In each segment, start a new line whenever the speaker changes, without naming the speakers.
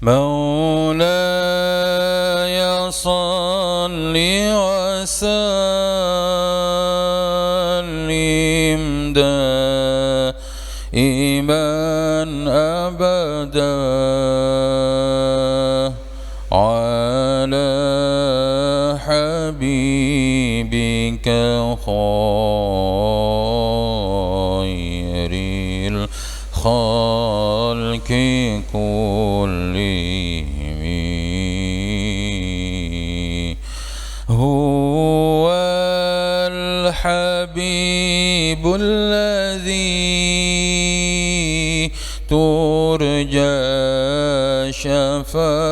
مولاي صل وسلم دائما أبدا على حبيبك خير الخلق كلهم. هو الحبيب الذي ترجى شفاعته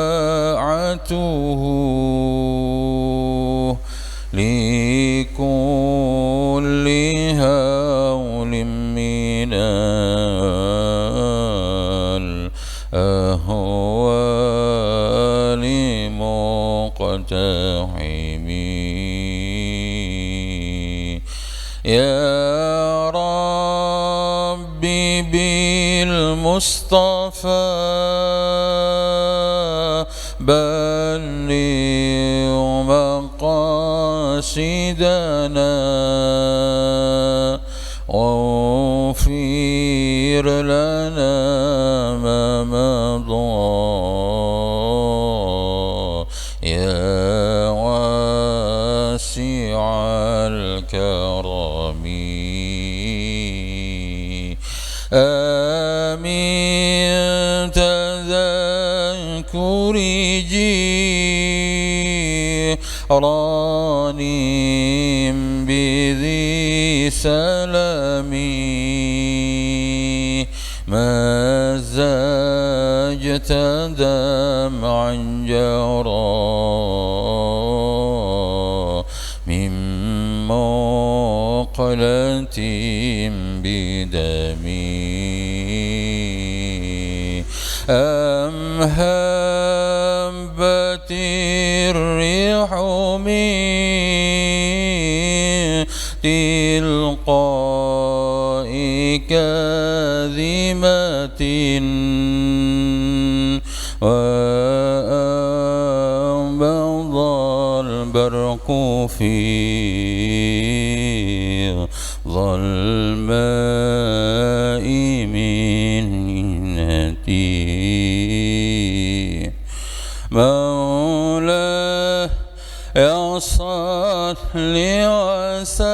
لكل هول من الأهوال مقتحم. يا ربي بالمصطفى بلغ مقاصدنا واغفر لنا ما مضى يا واسع الكرم. آمين تذكر جيراني بذي سلامي مزجت دمعا جرى من مقلة بدمي. أم هبت الريح من تلقاء كاذمة وأنبض البرق في ظلماء منتي. مولاي صل وسلم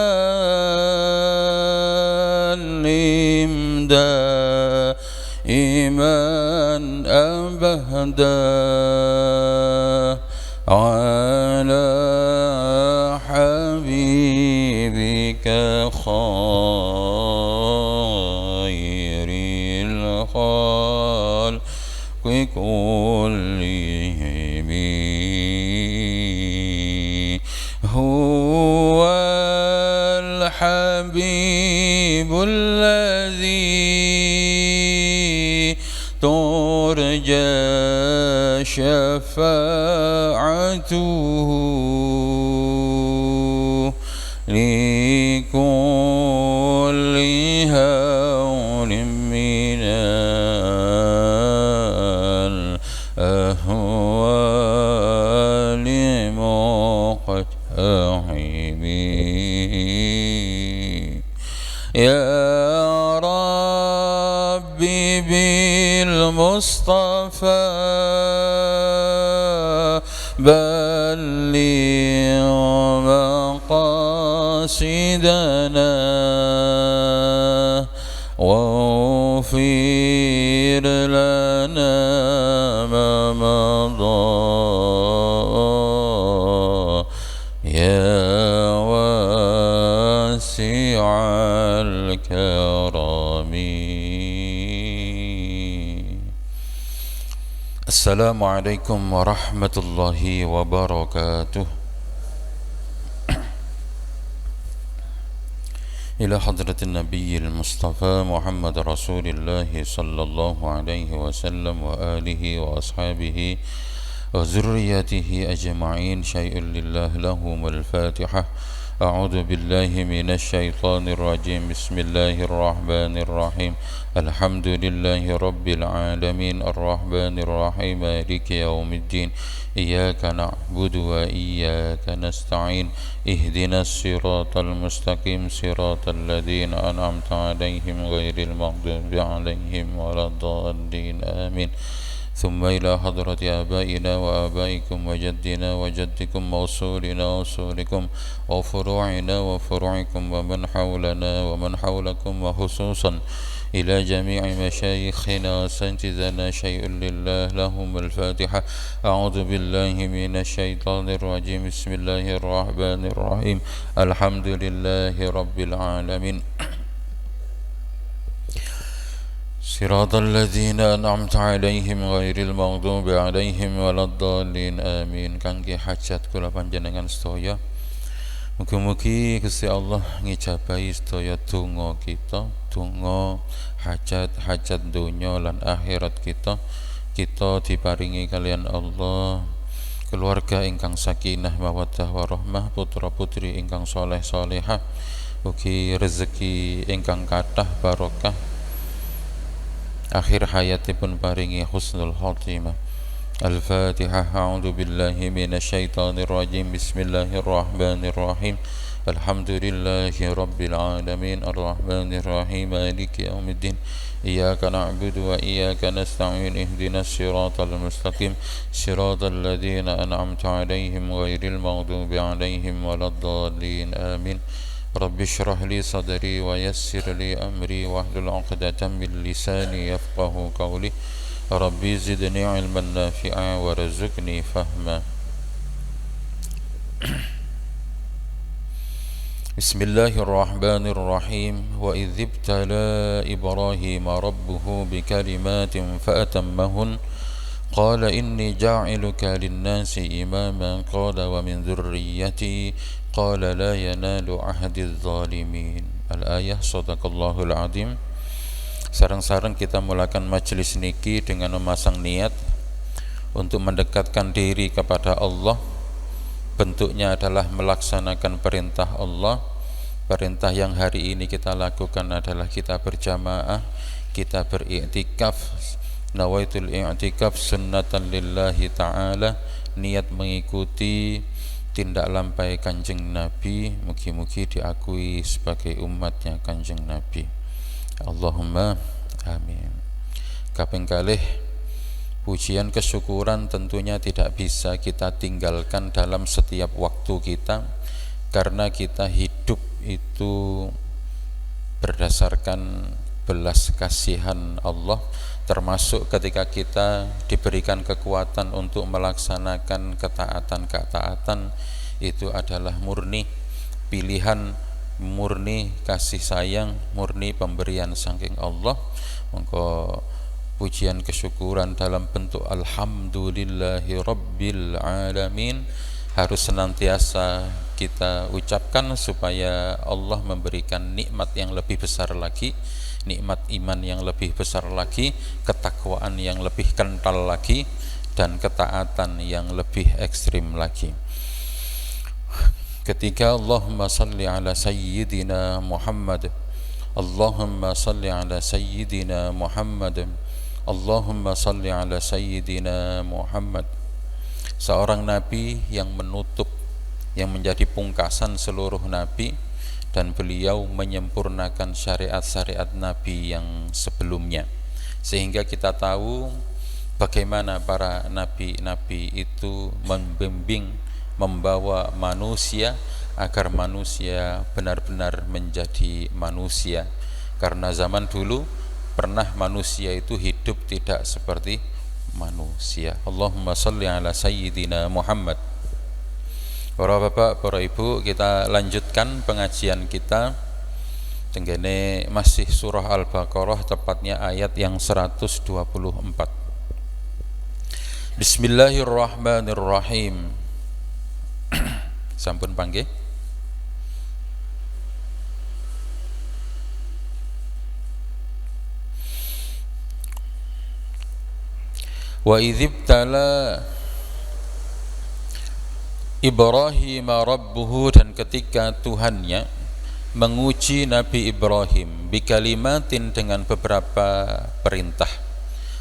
دائما أبدا على حبيبك خير الخلق كلهم. هو الحبيب الذي ترجى شفاعته لكل هول من الأهوال مقتحم. يا ربي بالمصطفى بلغ مقاصدنا واغفر لنا ما مضى يا واسع الكرم. السلام عليكم ورحمة الله وبركاته. إلى حضرة النبي المصطفى محمد رسول الله صلى الله عليه وسلم وآله وأصحابه وذريته أجمعين. شيء لله لهم الفاتحة. أعوذ بالله من الشيطان الرجيم بسم الله الرحمن الرحيم الحمد لله رب العالمين الرحمن الرحيم مالك يوم الدين إياك نعبد وإياك نستعين اهدنا الصراط المستقيم صراط الذين أنعمت عليهم غير المغضوب عليهم ولا الضالين آمين ثم إلى حضرة آبائنا وآبائكم وجدنا وجدكم وأصولنا وأصولكم وفروعنا وفروعكم ومن حولنا ومن حولكم وخصوصا إلى جميع مشايخنا وأساتذتنا شيء لله لهم الفاتحة أعوذ بالله من الشيطان الرجيم بسم الله الرحمن الرحيم الحمد لله رب العالمين صراط الذين أنعمت عليهم غير المغضوب عليهم ولا الضالين آمين. Kangge hajat kula panjenengan sedaya mugi-mugi Gusti Allah ngijabahi sedaya donga kita, donga hajat-hajat donya lan akhirat kita diparingi kalian Allah keluarga ingkang sakinah mawaddah warahmah, putra-putri ingkang saleh salehah, ugi rezeki ingkang kathah barokah, akhir hayatipun paringi husnul khatimah. Al-Fatihah. A'udzu billahi minasyaitonir rajim. Bismillahirrahmanirrahim. Alhamdulillahi rabbil alamin arrahmanir rahim maliki yaumiddin iyyaka na'budu wa iyyaka nasta'in ihdinas siratal mustaqim siratal ladzina an'amta 'alaihim ghairil maghdubi 'alaihim waladdallin amin. Rabbi shrah li sadri wa yassir li amri wahlul 'uqdatam min lisani yafqahu qawli. Rabbi zidni 'ilman nafi'a warzuqni fahma. Bismillahirrahmanirrahim. Wa idh ibtala Ibrahima rabbuhu bikalimatin fa'atammahun qala inni ja'iluka linnasi imaman qala wa min dhurriyyati qala la yanalu ahdiz zalimin. Al-ayah. Shadaqallahul azim. Sareng-sareng kita mulakan majelis niki dengan memasang niat untuk mendekatkan diri kepada Allah. Bentuknya adalah melaksanakan perintah Allah. Perintah yang hari ini kita lakukan adalah kita berjamaah, kita beriktikaf. Nawaitul i'tikaf sunnatan lillahi ta'ala, niat mengikuti tindak lampai Kanjeng Nabi, mugi-mugi diakui sebagai umatnya Kanjeng Nabi. Allahumma amin. Kaping kalih, pujian kesyukuran tentunya tidak bisa kita tinggalkan dalam setiap waktu kita, karena kita hidup itu berdasarkan belas kasihan Allah, termasuk ketika kita diberikan kekuatan untuk melaksanakan ketaatan-ketaatan, itu adalah murni pilihan, murni kasih sayang, murni pemberian saking Allah. Maka pujian kesyukuran dalam bentuk alhamdulillahi rabbil alamin harus senantiasa kita ucapkan supaya Allah memberikan nikmat yang lebih besar lagi, nikmat iman yang lebih besar lagi, ketakwaan yang lebih kental lagi, dan ketaatan yang lebih ekstrim lagi. Ketika Allahumma salli ala sayyidina Muhammad, Allahumma salli ala sayyidina Muhammad, Allahumma salli ala sayyidina Muhammad, seorang nabi yang menutup, yang menjadi pungkasan seluruh nabi, dan beliau menyempurnakan syariat-syariat nabi yang sebelumnya, sehingga kita tahu bagaimana para nabi-nabi itu membimbing, membawa manusia agar manusia benar-benar menjadi manusia. Karena zaman dulu pernah manusia itu hidup tidak seperti manusia. Allahumma salli ala sayyidina Muhammad. Para bapak, para ibu, kita lanjutkan pengajian kita. Tenggene masih surah Al-Baqarah, tepatnya ayat yang 124. Bismillahirrahmanirrahim. Sampun panggih. Wa idzibtala Ibrahim rabbuhu, dan ketika Tuhannya menguji Nabi Ibrahim bikalimatin, dengan beberapa perintah,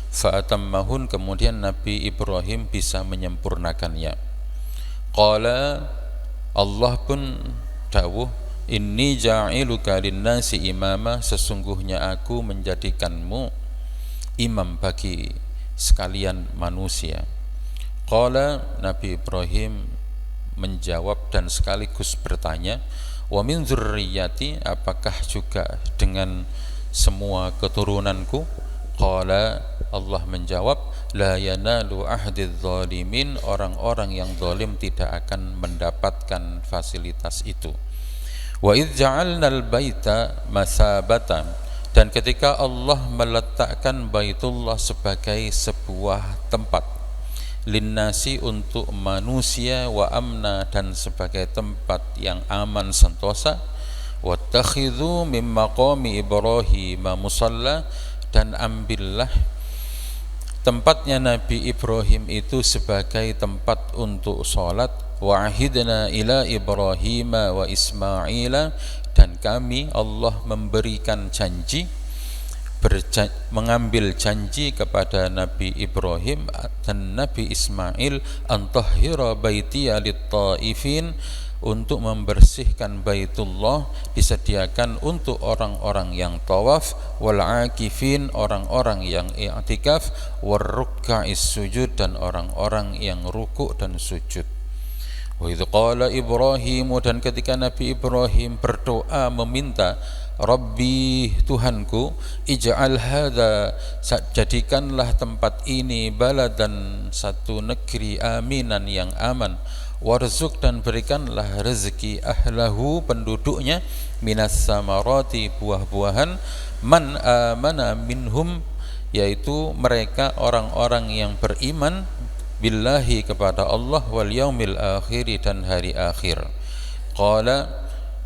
fa'atammahun, kemudian Nabi Ibrahim bisa menyempurnakannya. Qala, Allah pun dawuh, inni ja'iluka linnasi imama, sesungguhnya aku menjadikanmu imam bagi sekalian manusia. Qala, Nabi Ibrahim menjawab dan sekaligus bertanya, wa min dzurriyyati, apakah juga dengan semua keturunanku? Qala, Allah menjawab, la yanalu ahdidz zalimin, orang-orang yang zalim tidak akan mendapatkan fasilitas itu. Wa idz ja'alnal baita masabatan, dan ketika Allah meletakkan Baitullah sebagai sebuah tempat, linnasi, untuk manusia, wa amna, dan sebagai tempat yang aman sentosa, wattakhidhu min maqami Ibrahim musalla, dan ambillah tempatnya Nabi Ibrahim itu sebagai tempat untuk salat, wa ahidna ila Ibrahim wa Ismail, dan kami, Allah, memberikan janji, mengambil janji kepada Nabi Ibrahim dan Nabi Ismail, antahhira baitiya lit-taifin, untuk membersihkan Baitullah, disediakan untuk orang-orang yang tawaf, wal akifin, orang-orang yang i'tikaf, war ruk'is sujud, dan orang-orang yang rukuk dan sujud. Wa idz qala Ibrahim, dan ketika Nabi Ibrahim berdoa meminta, Rabbi, Tuhanku, ij'al hadza, jadikanlah tempat ini baladan, satu negeri, aminan, yang aman, warzuk, dan berikanlah rezeki, ahlahu, penduduknya, minas samarati, buah-buahan, man amana minhum, yaitu mereka orang-orang yang beriman, billahi, kepada Allah, wal yaumil akhir, dan hari akhir. Qala,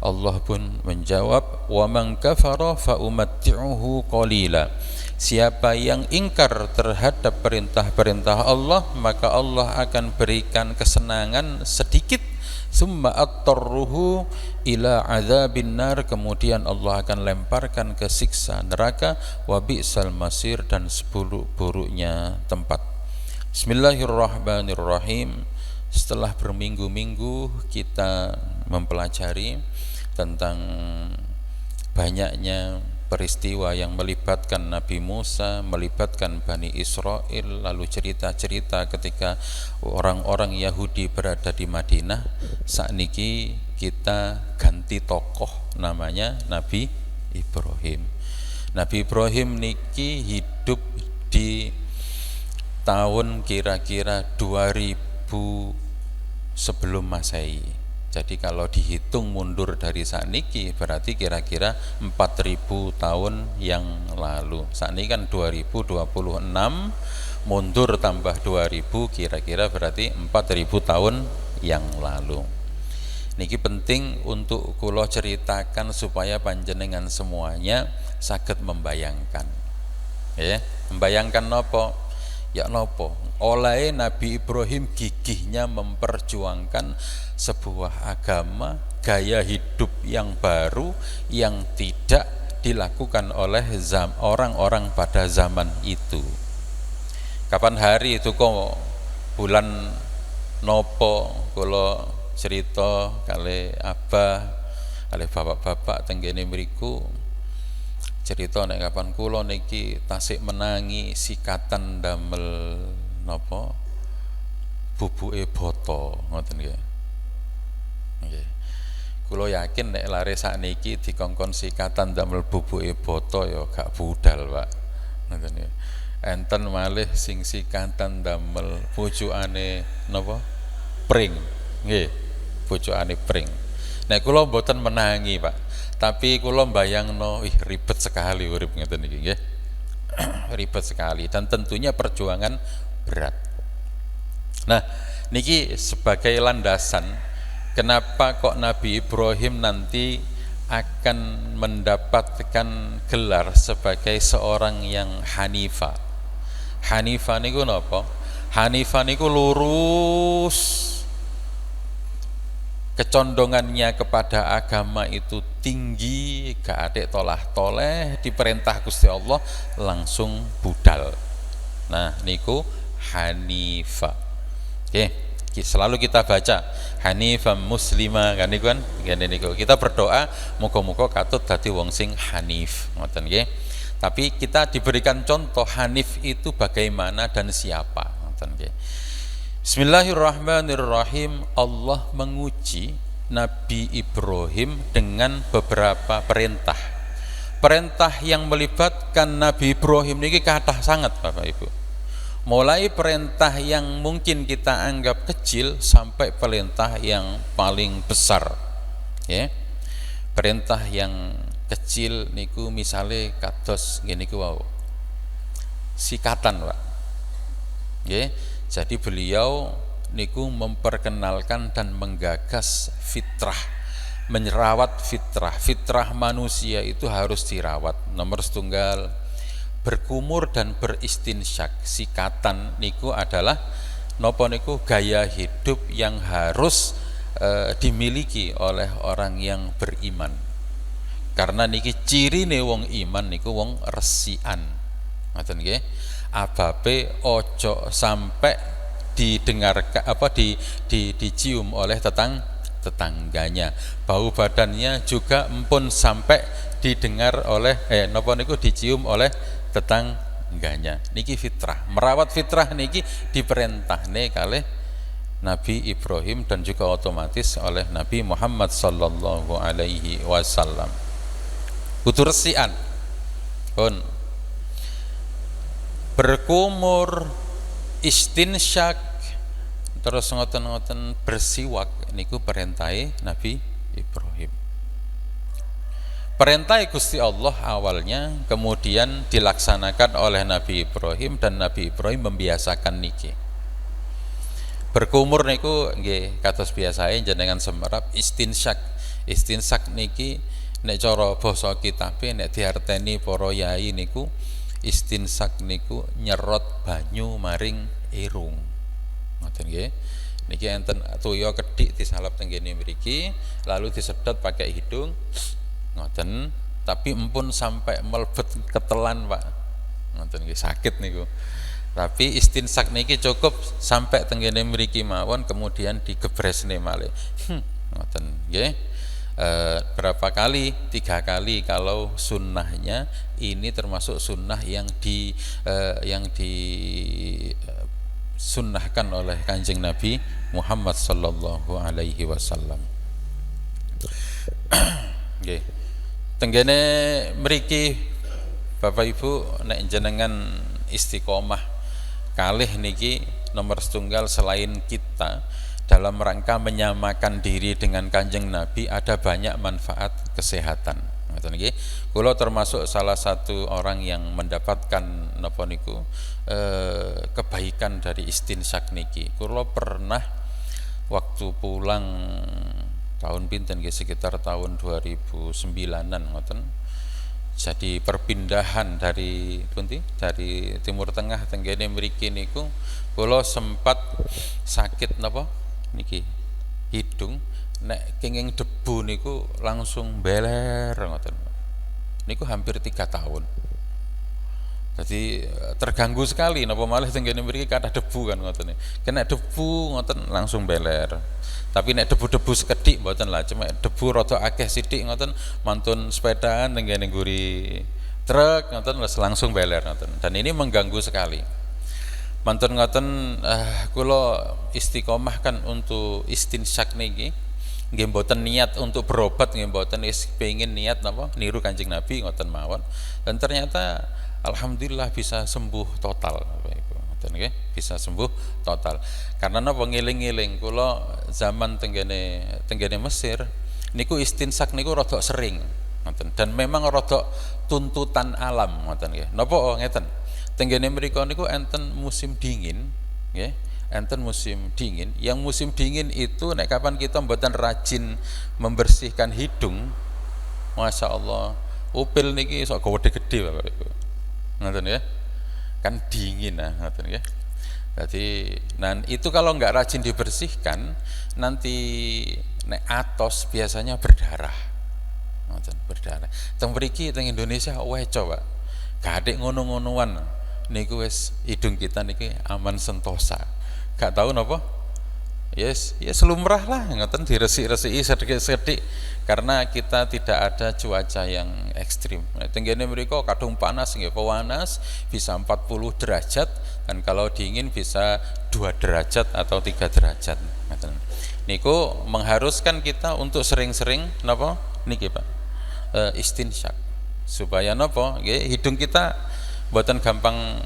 Allah pun menjawab, wa man kafara fa umatti'uhu qalila, siapa yang ingkar terhadap perintah-perintah Allah, maka Allah akan berikan kesenangan sedikit, summa attarruhu ila adzabin nar, kemudian Allah akan lemparkan ke siksa neraka, wa bi'sal masir, dan seburuk-buruknya tempat. Bismillahirrahmanirrahim. Setelah berminggu-minggu kita mempelajari tentang banyaknya peristiwa yang melibatkan Nabi Musa, melibatkan Bani Israel, lalu cerita-cerita ketika orang-orang Yahudi berada di Madinah, sakniki kita ganti tokoh, namanya Nabi Ibrahim. Nabi Ibrahim niki hidup di tahun kira-kira 2000 sebelum Masehi. Jadi kalau dihitung mundur dari sakniki berarti kira-kira 4000 tahun yang lalu. Sakniki kan 2026, mundur tambah 2000 kira-kira berarti 4000 tahun yang lalu. Niki penting untuk kula ceritakan supaya panjenengan semuanya saged membayangkan. Ya, membayangkan nopo? Ya nopo? Oleh Nabi Ibrahim gigihnya memperjuangkan sebuah agama, gaya hidup yang baru yang tidak dilakukan oleh orang-orang pada zaman itu. Kapan hari itu kok bulan nopo kula cerita kali abah, kali bapak-bapak tenggene mriku cerita nek kapan kula niki tasik menangi sikatan damel napa bubuke boto, ngoten nggih. Nggih. Kula yakin nek lare sakniki dikongkon sikatan damel bubuke boto ya gak budal, Pak. Ngoten nggih. Enten malih sing sikatan damel pojokane napa? Pring. Nggih, pojokane pring. Nek kula mboten menangi, Pak. Tapi kula mbayangno, ribet sekali urip ngeten niki nggih. Ribet sekali dan tentunya perjuangan berat. Nah, niki sebagai landasan kenapa kok Nabi Ibrahim nanti akan mendapatkan gelar sebagai seorang yang Hanifah. Hanifah niku napa? Hanifah niku lurus kecondongannya kepada agama itu tinggi, gak adek tolah toleh, diperintah Gusti Allah langsung budal. Nah niku hanifa. Oke, selalu kita baca hanifam muslima kan niku kan. Niku kita berdoa muga-muga katut dadi wong sing hanif. Ngoten nggih. Tapi kita diberikan contoh hanif itu bagaimana dan siapa. Ngoten nggih. Bismillahirrahmanirrahim. Allah menguji Nabi Ibrahim dengan beberapa perintah. Perintah yang melibatkan Nabi Ibrahim ini kathah sangat Bapak Ibu. Mulai perintah yang mungkin kita anggap kecil sampai perintah yang paling besar. Ya. Perintah yang kecil niku misale kados ngene niku wau. Sikatan, Pak. Ya. Jadi beliau niku memperkenalkan dan menggagas fitrah, merawat fitrah. Fitrah manusia itu harus dirawat. Nomor setunggal berkumur dan beristinsyak. Sikatan niku adalah nopo niku gaya hidup yang harus dimiliki oleh orang yang beriman. Karena niki cirine wong iman niku wong resikan. Ngoten nggih. Abape ojo sampai didengarkan dicium oleh tetangganya. Bau badannya juga empun sampai didengar oleh napa niku dicium oleh tetangganya. Niki fitrah. Merawat fitrah niki diperintahne kalih Nabi Ibrahim dan juga otomatis oleh Nabi Muhammad sallallahu alaihi wasallam. Kudu resikan. Pun berkumur, istinsyak, terus ngoten-ngoten bersiwak niku perintahe Nabi Ibrahim. Perintah Gusti Allah awalnya kemudian dilaksanakan oleh Nabi Ibrahim dan Nabi Ibrahim membiasakan niki. Berkumur niku nggih kados biasae jenengan semerap istinsyak. Istinsyak niki nek cara basa kitabe nek diarteni para yai niku istinsak niku nyerot banyu maring irung. Ngoten nggih. Niki enten toya kedhik disalap teng kene mriki, lalu disedot pakai hidung. Ngoten, tapi empun sampai melebet ketelan, Pak. Ngoten nggih sakit niku. Tapi istinsak niki cukup sampai teng kene mriki mawon kemudian digebresne malih. Ngoten nggih. Berapa kali? 3 kali kalau sunnahnya ini termasuk sunnah yang disunnahkan oleh Kanjeng Nabi Muhammad sallallahu alaihi wasallam. Nggih. Tenggene mriki Bapak Ibu nek jenengan istiqomah kalih niki nomor setunggal selain kita dalam rangka menyamakan diri dengan Kanjeng Nabi ada banyak manfaat kesehatan. Ngoten nggih. Kula termasuk salah satu orang yang mendapatkan napa niku kebaikan dari istinsyak niki. Kula pernah waktu pulang tahun pinten nggih sekitar tahun 2009-an ngoten. Jadi perpindahan dari pundi? Dari Timur Tengah teng kene mriki niku kula sempat sakit napa? Niki hidung nek kenging debu niku langsung beler ngoten. Niku hampir 3 tahun. Jadi terganggu sekali napa malih teng kene mriki kathah debu kan ngoten. Kena debu ngoten langsung beler. Tapi nek debu-debu sekedhik mboten lah, cuma debu rada akeh sithik ngoten mantun sepedaan teng kene ngguri truk ngoten langsung beler ngoten. Dan ini mengganggu sekali. Mantun ngoten kula istiqomah kan untuk istinsyak niki nggih mboten niat untuk berobat, nggih mboten pengin niat napa niru Kanjeng Nabi ngoten mawon. Dan ternyata alhamdulillah bisa sembuh total Bapak Ibu. Ngoten nggih, bisa sembuh total. Karena napa ngiling-ngiling kula zaman tenggene Mesir niku istinsak niku rada sering ngoten. Dan memang rada tuntutan alam ngoten nggih. Napa ngeten? Tenggene mriko niku enten musim dingin, nggih. Enten musim dingin. Yang musim dingin itu nek kapan kita mboten rajin membersihkan hidung, Masya Allah, upil niki sok gede-gede Bapak Ibu. Ngoten ya. Kan dingin ngoten ya. Jadi itu kalau nggak rajin dibersihkan nanti nek atos biasanya berdarah. Berdarah. Teng mriki teng Indonesia coba. Gadek ngono-ngonoan niku wis hidung kita niki aman sentosa. Gak tahu napa? Yes lumrah lah ngoten diresik-resiki sedikit-sedikit karena kita tidak ada cuaca yang ekstrim. Tenggene mriko kadung panas nggih panas bisa 40 derajat dan kalau dingin bisa 2 derajat atau 3 derajat. Niku mengharuskan kita untuk sering-sering napa niki Pak? Istinsyak supaya napa nggih hidung kita mboten gampang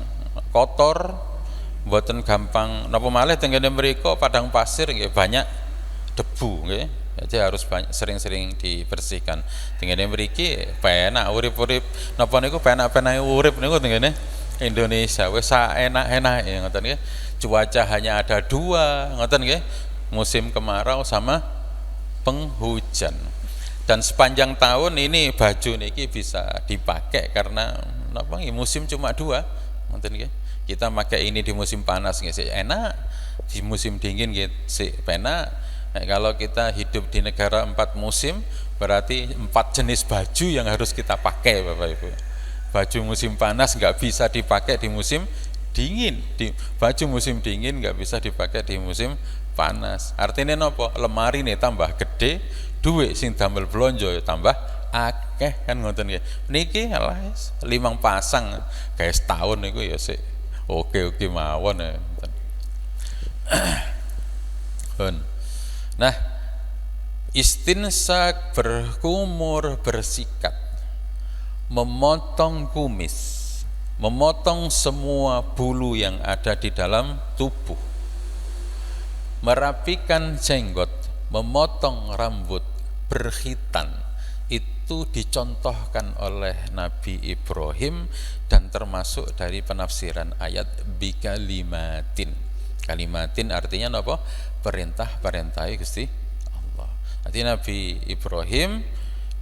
kotor, mboten gampang napa malih tenggene mriku padang pasir nggih banyak debu nggih. Jadi harus sering-sering dibersihkan. Tenggene mriki penak urip-urip napa niku penak-penake urip niku tenggene Indonesia wis enak-enake ngoten nggih. Cuaca hanya ada 2 ngoten nggih. Musim kemarau sama penghujan. Dan sepanjang tahun ini baju niki bisa dipakai karena napa musim cuma 2 ngoten nggih. Kita pakai ini di musim panas nggih sih enak, di musim dingin nggih sih penak. Kalau kita hidup di negara 4 musim berarti 4 jenis baju yang harus kita pakai Bapak Ibu. Baju musim panas nggak bisa dipakai di musim dingin, baju musim dingin nggak bisa dipakai di musim panas. Artinya nopo? Lemari nih tambah gede, duit sing damel blonjo ya tambah akeh kan ngoten nggih. Niki alah 5 pasang gawe setahun niku ya sik oke mawon ya. Nah, istinsak berkumur bersikat, memotong kumis, memotong semua bulu yang ada di dalam tubuh, merapikan jenggot, memotong rambut, berkhitan, itu dicontohkan oleh Nabi Ibrahim dan termasuk dari penafsiran ayat bikalimatin. Kalimatin artinya apa? Perintah-perintah Gusti Allah. Jadi Nabi Ibrahim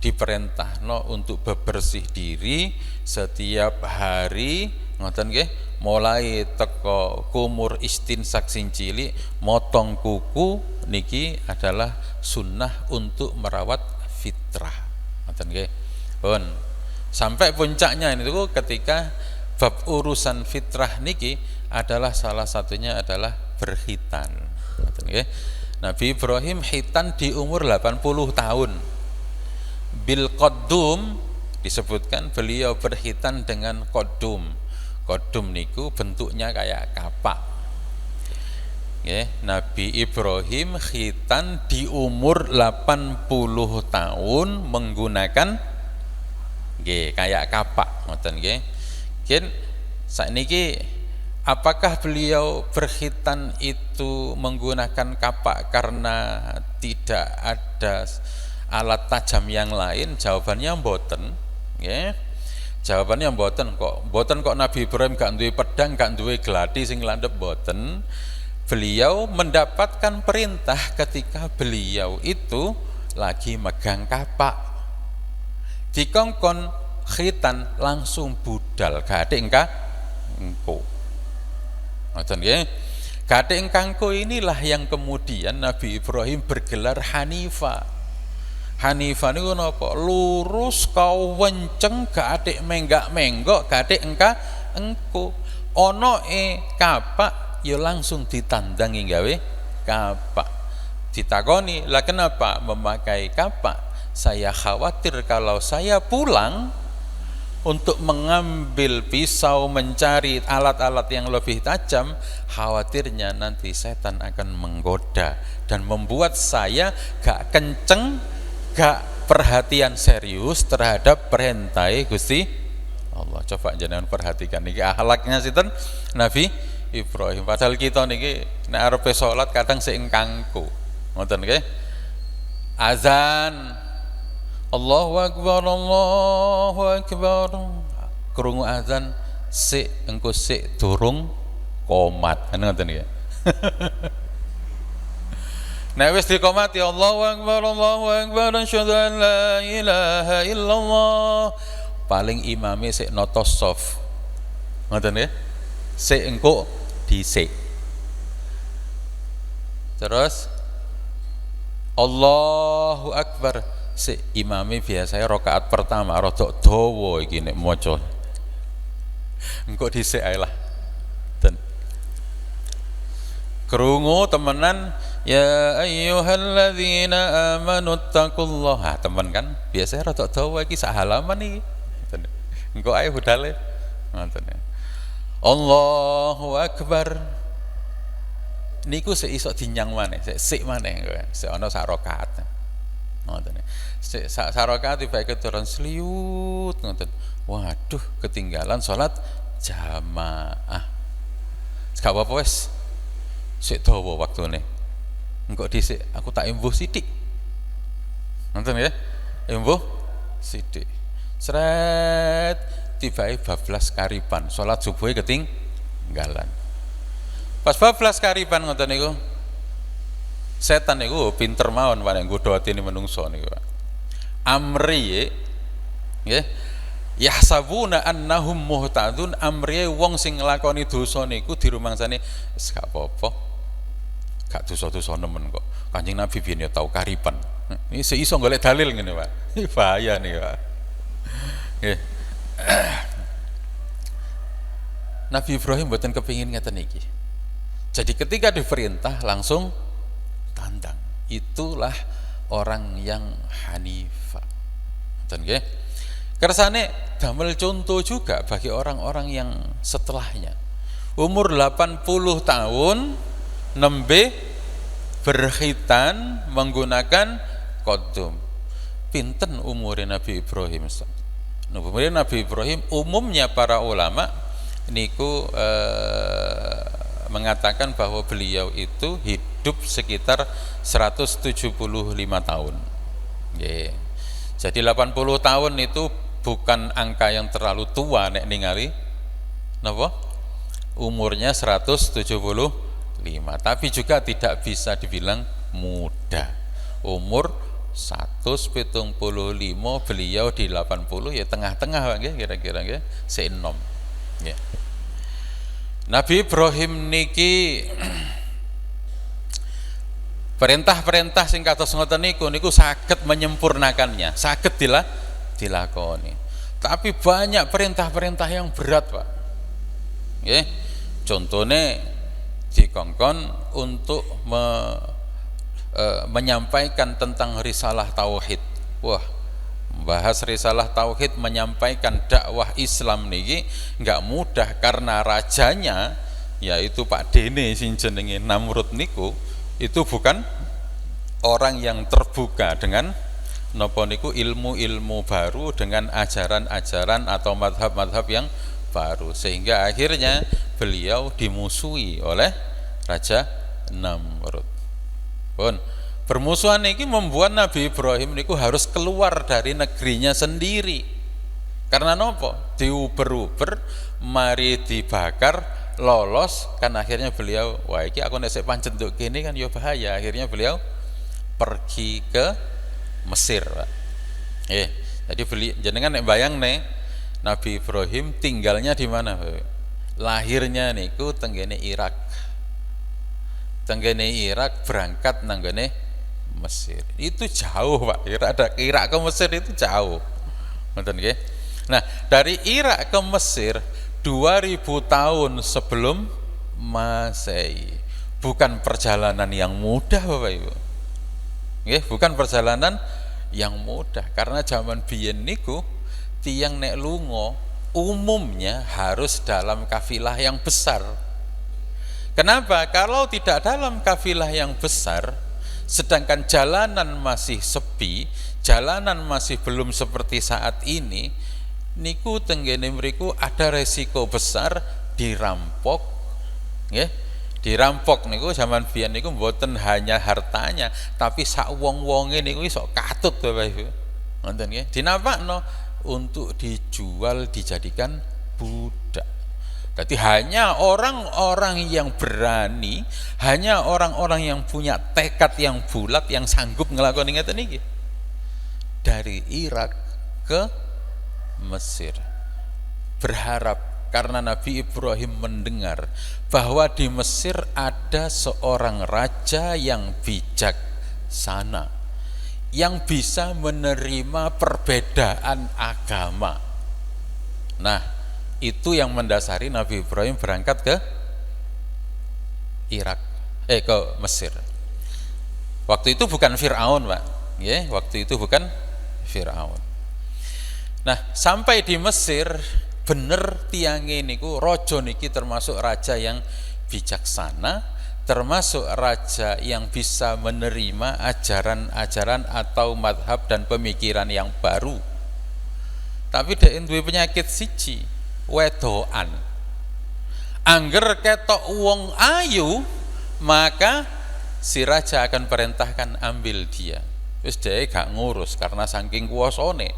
diperintahno untuk bebersih diri setiap hari ngoten nggih, mulai teko kumur istinsak sing cilik, motong kuku niki adalah sunnah untuk merawat fitrah. Ngoten nggih. Pun sampai puncaknya ini tuh ketika bab urusan fitrah niki adalah salah satunya adalah berkhitan. Ngoten nggih. Nabi Ibrahim khitan di umur 80 tahun. Bil qaddum disebutkan beliau berkhitan dengan qaddum. Qaddum niku bentuknya kayak kapak. Nggih, Nabi Ibrahim khitan di umur 80 tahun menggunakan nggih kayak kapak ngoten nggih. Ken sakniki apakah beliau berkhitan itu menggunakan kapak karena tidak ada alat tajam yang lain? Jawabannya mboten nggih. Jawabannya mboten kok Nabi Ibrahim gak duwe pedang, gak duwe gladi sing landhep mboten. Beliau mendapatkan perintah ketika beliau itu lagi megang kapak. Dikongkon khitan langsung budal gadek engko. Ngoten nggih. Gadek engkangko inilah yang kemudian Nabi Ibrahim bergelar Hanifah. Hanifah niku napa? Lurus kau wenceng gak atik menggak-menggok gadek engko. Ana kapak ya langsung ditandangi gawe kapak. Ditakoni, "Lah kenapa memakai kapak?" "Saya khawatir kalau saya pulang untuk mengambil pisau mencari alat-alat yang lebih tajam, khawatirnya nanti setan akan menggoda dan membuat saya gak kenceng, gak perhatian serius terhadap perintah Gusti Allah." Coba jenengan perhatikan niki akhlaknya sinten Nabi Ibrahim. Padahal kita niki nek arepe salat kadang sik engkangku. Ngoten nggih. Azan Allahu Akbar, Allahu Akbar. Krungu azan sik engko sik durung qomat. Ngoten nggih. Nek wis diqomati Allahu Akbar, Allahu Akbar, asyhadu an la ilaha illallah. Paling imame sik notos soft. Ngoten nggih. Sik engko dhisik. Terus Allahu Akbar. Si imami biasanya rakaat pertama rada dawa iki nek maca. Engko dhisik ae lah. Dan krungu temenan ya ayyuhalladzina amanu taqullaha. Temen kan biasanya rada dawa iki sak halaman iki. Engko ae budale. Ngoten. Allahu Akbar. Niku sik iso dinyang maneh, sik maneh kowe. Sik ana sak rakaat. Ngoten. Sik sak rakaat tiba turun sliut ngoten. Waduh, ketinggalan salat jamaah. Gak apa-apa wis. Sik dawa waktune. Engko dhisik aku tak embuh sithik. Ngoten ya. Embuh sithik. Sret tibae bablas kariban, salat subuh ketinggalan. Pas bablas kariban ngoten niku. Setan niku pinter mawon paling nggodha atine menungso niku. Amri nggih. Yahsabuna annahum muhtadun, amri wong sing nglakoni dosa niku dirumangsane wis gak apa-apa. Gak dosa-dosa nemen kok. Kanjeng Nabi biyen ya tau kariban. Ini seiso golek dalil ngene, Pak. Ini bahaya nih, Pak. Nggih. Nabi Ibrahim mboten kepingin ngeten iki. Jadi ketika diperintah langsung tandang. Itulah orang yang hanifah. Ngoten nggih. Kersane damel contoh juga bagi orang-orang yang setelahnya. Umur 80 tahun nembe berkhitan menggunakan kodum. Pinten umurnya Nabi Ibrahim? Umurnya Nabi Ibrahim umumnya para ulama niku mengatakan bahwa beliau itu hidup sekitar 175 tahun. Yeah. Jadi 80 tahun itu bukan angka yang terlalu tua nek ningali napa? Umurnya 175, tapi juga tidak bisa dibilang muda. Umur 175 beliau di 80 ya tengah-tengah nggih kira-kira nggih seenom. Nggih. Nabi Ibrahim niki perintah-perintah sing kados ngoten niku saged menyempurnakannya, saged dilakoni. Tapi banyak perintah-perintah yang berat, Pak. Nggih. Contone dikongkon untuk menyampaikan tentang risalah tauhid. Wah, membahas risalah tauhid, menyampaikan dakwah Islam niki enggak mudah karena rajanya yaitu Pak Dene sing jenenge Namrud niku itu bukan orang yang terbuka dengan napa niku ilmu-ilmu baru, dengan ajaran-ajaran atau madhab-madhab yang baru, sehingga akhirnya beliau dimusuhi oleh Raja Namrud. Pun permusuhan ini membuat Nabi Ibrahim niku harus keluar dari negerinya sendiri. Karena nopo? Diuber-uber, mari dibakar, lolos, kan akhirnya beliau, wah iki aku nek sik pancen nduk kene kan ya bahaya. Akhirnya beliau pergi ke Mesir, Pak. Jadi jenengan nek bayangne Nabi Ibrahim tinggalnya di mana, Pak? Lahirnya niku tenggene Irak. Tenggene Irak berangkat nanggone Mesir. Itu jauh, Pak. Irak ke Mesir itu jauh. Ngoten nggih. Nah, dari Irak ke Mesir 2000 tahun sebelum Masehi. Bukan perjalanan yang mudah, Bapak Ibu. Nggih, bukan perjalanan yang mudah karena zaman biyen niku tiyang nek lunga umumnya harus dalam kafilah yang besar. Kenapa? Kalau tidak dalam kafilah yang besar, sedangkan jalanan masih sepi, jalanan masih belum seperti saat ini, niku tenggene mriku ada resiko besar dirampok, nggih. Dirampok niku zaman biyen niku mboten hanya hartanya, tapi sak wong-wonge niku iso katut Bapak Ibu. Ngoten nggih. Dinapakno untuk dijual, dijadikan budak. Jadi hanya orang-orang yang berani, hanya orang-orang yang punya tekad yang bulat yang sanggup ngelakoni ngeten iki. Dari Irak ke Mesir. Berharap karena Nabi Ibrahim mendengar bahwa di Mesir ada seorang raja yang bijaksana, yang bisa menerima perbedaan agama. Nah, itu yang mendasari Nabi Ibrahim berangkat ke ke Mesir. Waktu itu bukan Fir'aun, Pak. Ya, waktu itu bukan Fir'aun. Nah, sampai di Mesir, bener tiange niku raja niki termasuk raja yang bijaksana, termasuk raja yang bisa menerima ajaran-ajaran atau madhab dan pemikiran yang baru. Tapi dhek duwe penyakit siji, wedoan. Angger ketok wong ayu, maka si raja akan perintahkan ambil dia. Wis dhek gak ngurus karena saking kuwasane.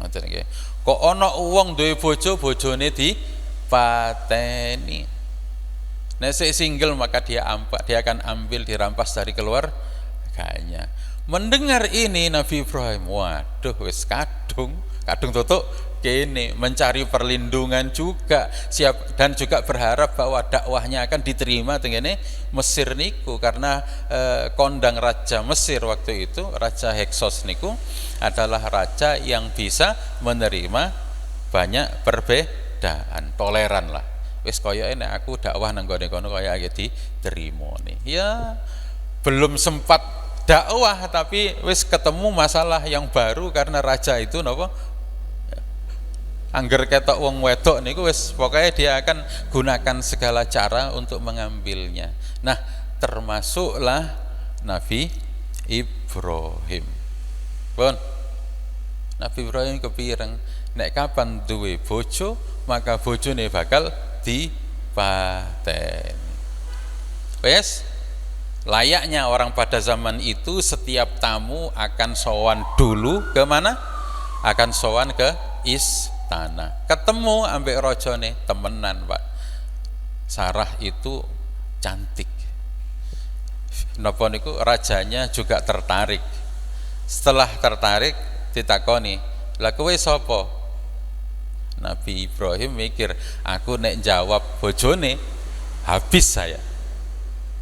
Ngoten nggih. Kok ana wong duwe bojo, bojone dipateni. Nek sik single maka dia akan ambil, dirampas dari keluarganya. Mendengar ini Nabi Ibrahim, waduh wis kadung tutuk kene, mencari perlindungan juga, siap, dan juga berharap bahwa dakwahnya akan diterima tengene Mesir niku, karena kondang raja Mesir waktu itu, Raja Heksos niku adalah raja yang bisa menerima banyak perbedaan, toleran lah. Wis kaya nek aku dakwah nang gone kono kaya iki diterima nih. Ya belum sempat dakwah tapi wis ketemu masalah yang baru karena raja itu napa, angger ketok wong wedok niku wis pokoknya dia akan gunakan segala cara untuk mengambilnya. Nah, termasuklah Nabi Ibrahim. Pun Nabi Ibrahim kepireng nek kapan duwe bojo maka bojone bakal dipateni. Wes layaknya orang pada zaman itu, setiap tamu akan sowan dulu ke mana? Akan sowan ke istana. Ketemu ambek rajane temenan, Pak. Sarah itu cantik. Napa niku rajanya juga tertarik. Setelah tertarik ditakoni, "Lah kowe sapa?" Nabi Ibrahim mikir, aku nek jawab bojone habis saya.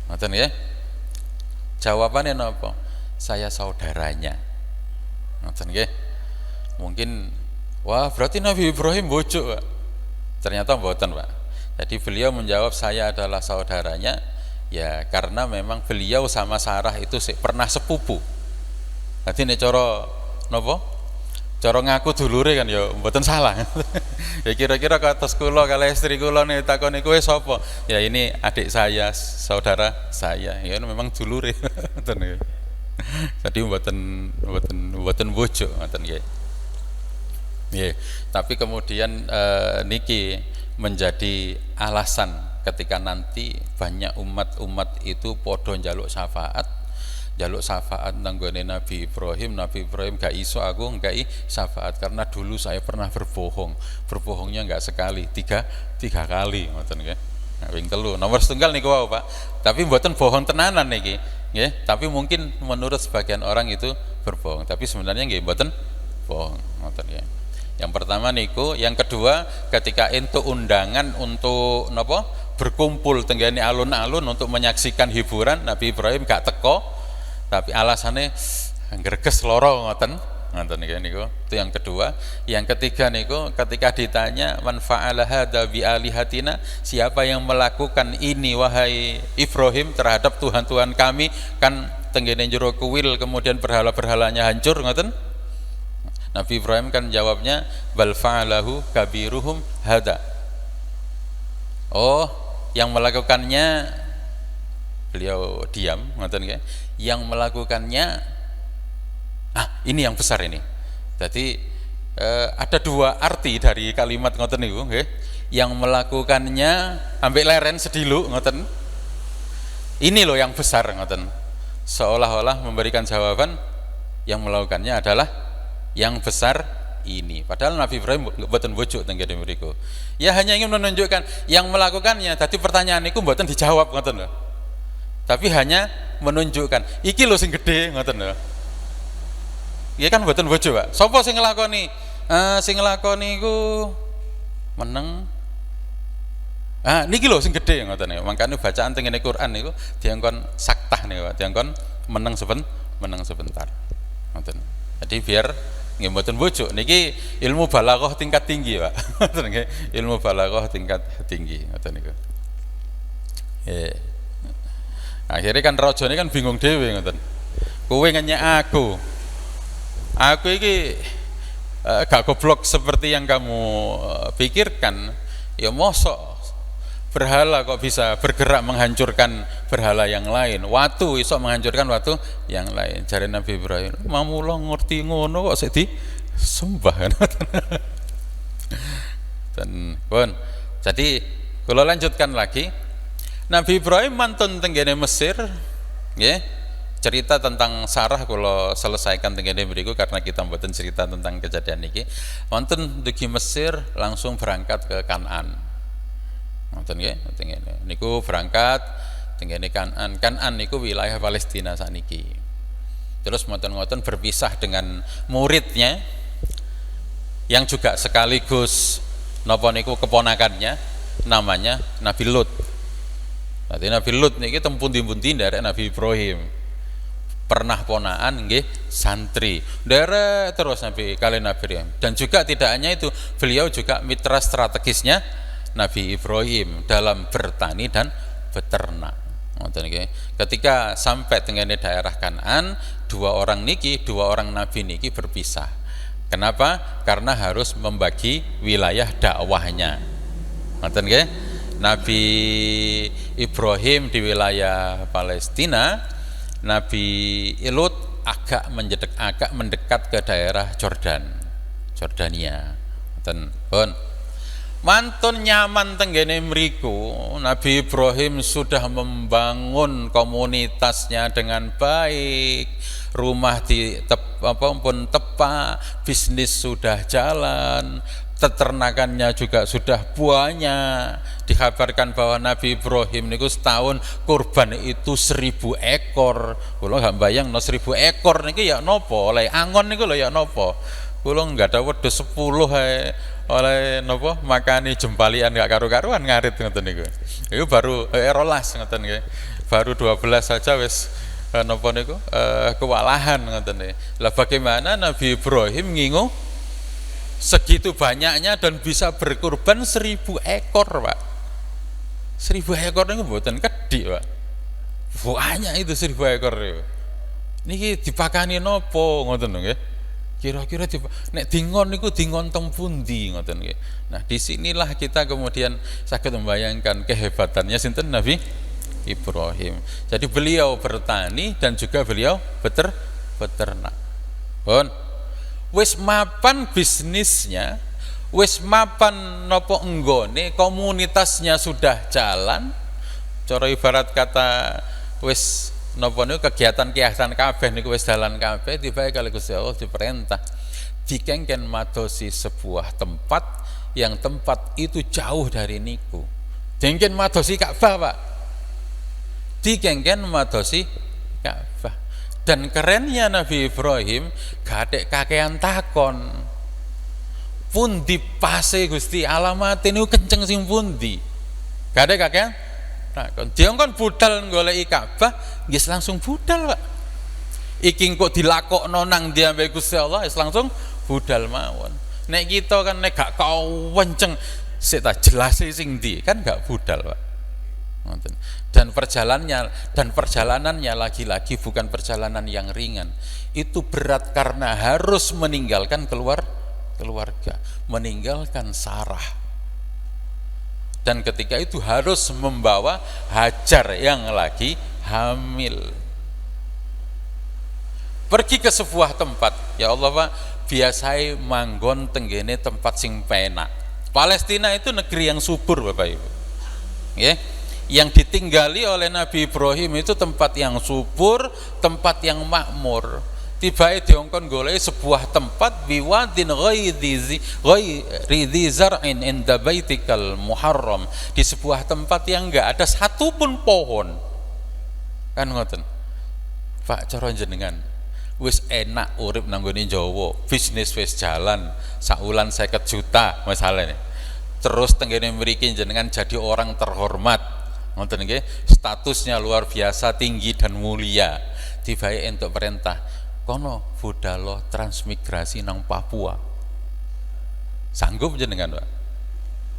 Ngoten ya. Jawabannya napa? Saya saudaranya. Ngoten nggih. Mungkin wah, berarti Nabi Ibrahim bojo, Pak. Ternyata mboten, Pak. Jadi beliau menjawab saya adalah saudaranya, ya karena memang beliau sama Sarah itu pernah sepupu. Nanti nek cara napa? Cara ngaku dulure kan ya mboten salah. Ya kira-kira kados kula kali istri kula nih takoni kowe sapa? Ya ini adik saya, saudara saya. Ya memang dulure. Ngoten ya. Jadi mboten bojo ngoten nggih. Nggih, tapi kemudian niki menjadi alasan ketika nanti banyak umat-umat itu podo njaluk syafaat nanggone Nabi Ibrahim gak iso aku ngkai syafaat karena dulu saya pernah berbohongnya enggak sekali, tiga kali ngoten nggih. Ping 3 nomor setunggal niku wae, Pak. Tapi mboten bohong tenanan niki, nggih. Tapi mungkin menurut sebagian orang itu berbohong, tapi sebenarnya nggih mboten bohong ngoten nggih. Yang pertama niku, yang kedua ketika entuk undangan untuk napa? Berkumpul tenggane alun-alun untuk menyaksikan hiburan, Nabi Ibrahim gak teko. Tapi alasannya greges loro ngoten niku. Itu yang kedua. Yang ketiga niku ketika ditanya man fa'ala hadza bi alihatina, siapa yang melakukan ini wahai Ibrahim terhadap tuhan-tuhan kami, kan tenggene jero kuil kemudian berhala-berhalanya hancur ngoten. Nabi Ibrahim kan jawabnya bal fa'alahu kabiruhum hadza. Oh, yang melakukannya, beliau diam ngoten nggih. Yang melakukannya ini yang besar ini. Jadi ada dua arti dari kalimat ngoten niku nggih. Yang melakukannya ambek leren sedilu ngoten. Ini loh yang besar ngoten. Seolah-olah memberikan jawaban yang melakukannya adalah yang besar ini. Padahal Nabi Ibrahim mboten bojo teng kene mriku. Ya hanya ingin menunjukkan yang melakukannya. Tadi pertanyaan niku mboten dijawab ngoten lho. Tapi hanya menunjukkan iki lho sing gede ngoten lho. Iya kan mboten bojo, Pak. Sapa sing nglakoni? Sing nglakoni iku meneng Niki lho sing gedhe ngoten niku. Mangkane bacaan teng ngene Quran niku diangkon saktah niku, diangkon meneng sebentar. Ngoten. Jadi biar nggih mboten bojo niki ilmu balaghah tingkat tinggi, Pak. Ngoten nggih, ilmu balaghah tingkat tinggi ngoten niku. Akhirnya kan raja ini kan bingung dhewe ngoten. Kowe ngenyek aku iki gak goblok seperti yang kamu pikirkan. Ya mosok berhala kok bisa bergerak menghancurkan berhala yang lain, watu iso menghancurkan watu yang lain. Jare Nabi Ibrahim, mamula ngerti ngono kok sik disembah. Dan pun jadi kalau lanjutkan lagi, Nabi Ibrahim mantun tenggene Mesir nggih. Cerita tentang Sarah kalau selesaikan tenggene mriku karena kita mboten cerita tentang kejadian niki. Wonten dugi Mesir langsung berangkat ke Kanaan. Ngoten nggih, ngoten ngene. Niku berangkat tenggene Kanaan. Kanaan niku wilayah Palestina saniki. Terus ngoten-ngoten berpisah dengan muridnya yang juga sekaligus napa niku keponakannya, namanya Nabi Lut. Nanti Nabi Lut niki teng pundi-pundi nderek Nabi Ibrahim. Pernah ponaan nggih santri. Nderek terus Nabi kalian Nabi Ibrahim. Dan juga tidak hanya itu, beliau juga mitra strategisnya Nabi Ibrahim dalam bertani dan beternak. Ketika sampai tengene daerah Kanaan, dua orang nabi niki berpisah. Kenapa? Karena harus membagi wilayah dakwahnya. Ngoten nggih? Nabi Ibrahim di wilayah Palestina, Nabi Lut agak mendekat ke daerah Jordania. Ngoten pun. Mantun nyaman tenggene mriku, Nabi Ibrahim sudah membangun komunitasnya dengan baik, rumah pun tepat, bisnis sudah jalan, peternakannya juga sudah banyak. Dikabarkan bahwa Nabi Ibrahim niku setahun kurban itu 1000 ekor. Kula gak bayang 1000 ekor niki ya napa, oleh angon niku lho ya napa. Kula enggak ada wedhus 10 oleh napa makani jembalian gak karu-karuan ngarit ngoten niku. Iku baru 12 ngoten nggih. Baru 12 saja wis napa niku kewalahan ngoten nggih. Lah bagaimana Nabi Ibrahim ngingu segitu banyaknya dan bisa berkurban 1000 ekor, Pak. 1000 ekor niku mboten kedhik, Pak. Banyak itu 1000 ekor niku. Niki dipakani napa ngoten nggih. Kira-kira nek dingon niku dingon teng pundi ngoten nggih. Nah, disinilah kita kemudian saged membayangkan kehebatannya sinten Nabi Ibrahim. Jadi beliau bertani dan juga beliau beternak. Pun wis mapan bisnisnya, wis mapan napa enggone, komunitasnya sudah jalan. Cara ibarat kata wis napa niku kegiatan kabeh niku wis dalan kabeh, tibae kali Gusti Allah diperintah dikengken madosi sebuah tempat yang tempat itu jauh dari niku. Dikengken madosi Ka'bah, Pak. Dikengken madosi Ka'bah. Dan kerennya Nabi Ibrahim gadek kakean takon. Pundi pase Gusti alamat niku kenceng sing pundi? Gadek kakean takon. Dia kan budal goleki Ka'bah, nggih langsung budal, Pak. Iki kok dilakokno nang ndi ambek Gusti Allah, wis langsung budal mawon. Nek kita kan nek gak kewenceng sik ta jelase sing ndi, kan gak budal, Pak. Ngoten. Dan perjalanannya lagi-lagi bukan perjalanan yang ringan. Itu berat karena harus meninggalkan keluarga, meninggalkan Sarah. Dan ketika itu harus membawa Hajar yang lagi hamil. Pergi ke sebuah tempat, ya Allah Pak, biasai manggon tenggene tempat sing penak. Palestina itu negeri yang subur, Bapak Ibu. Ya, yang ditinggali oleh Nabi Ibrahim itu tempat yang subur, tempat yang makmur. Tibae diongkon golek sebuah tempat biwadin ghairi zar'in inda baitikal muharram, di sebuah tempat yang enggak ada satupun pohon. Kan ngoten. Pak cara jenengan wis enak urip nang nggone Jawa, bisnis wis jalan, saulan 50 juta misalnya. terus tenggene mriki jenengan jadi orang terhormat, ngoten nggih, statusnya luar biasa tinggi dan mulia, dibae entuk perintah kono budal transmigrasi nang Papua. Sanggup jenengan, Pak?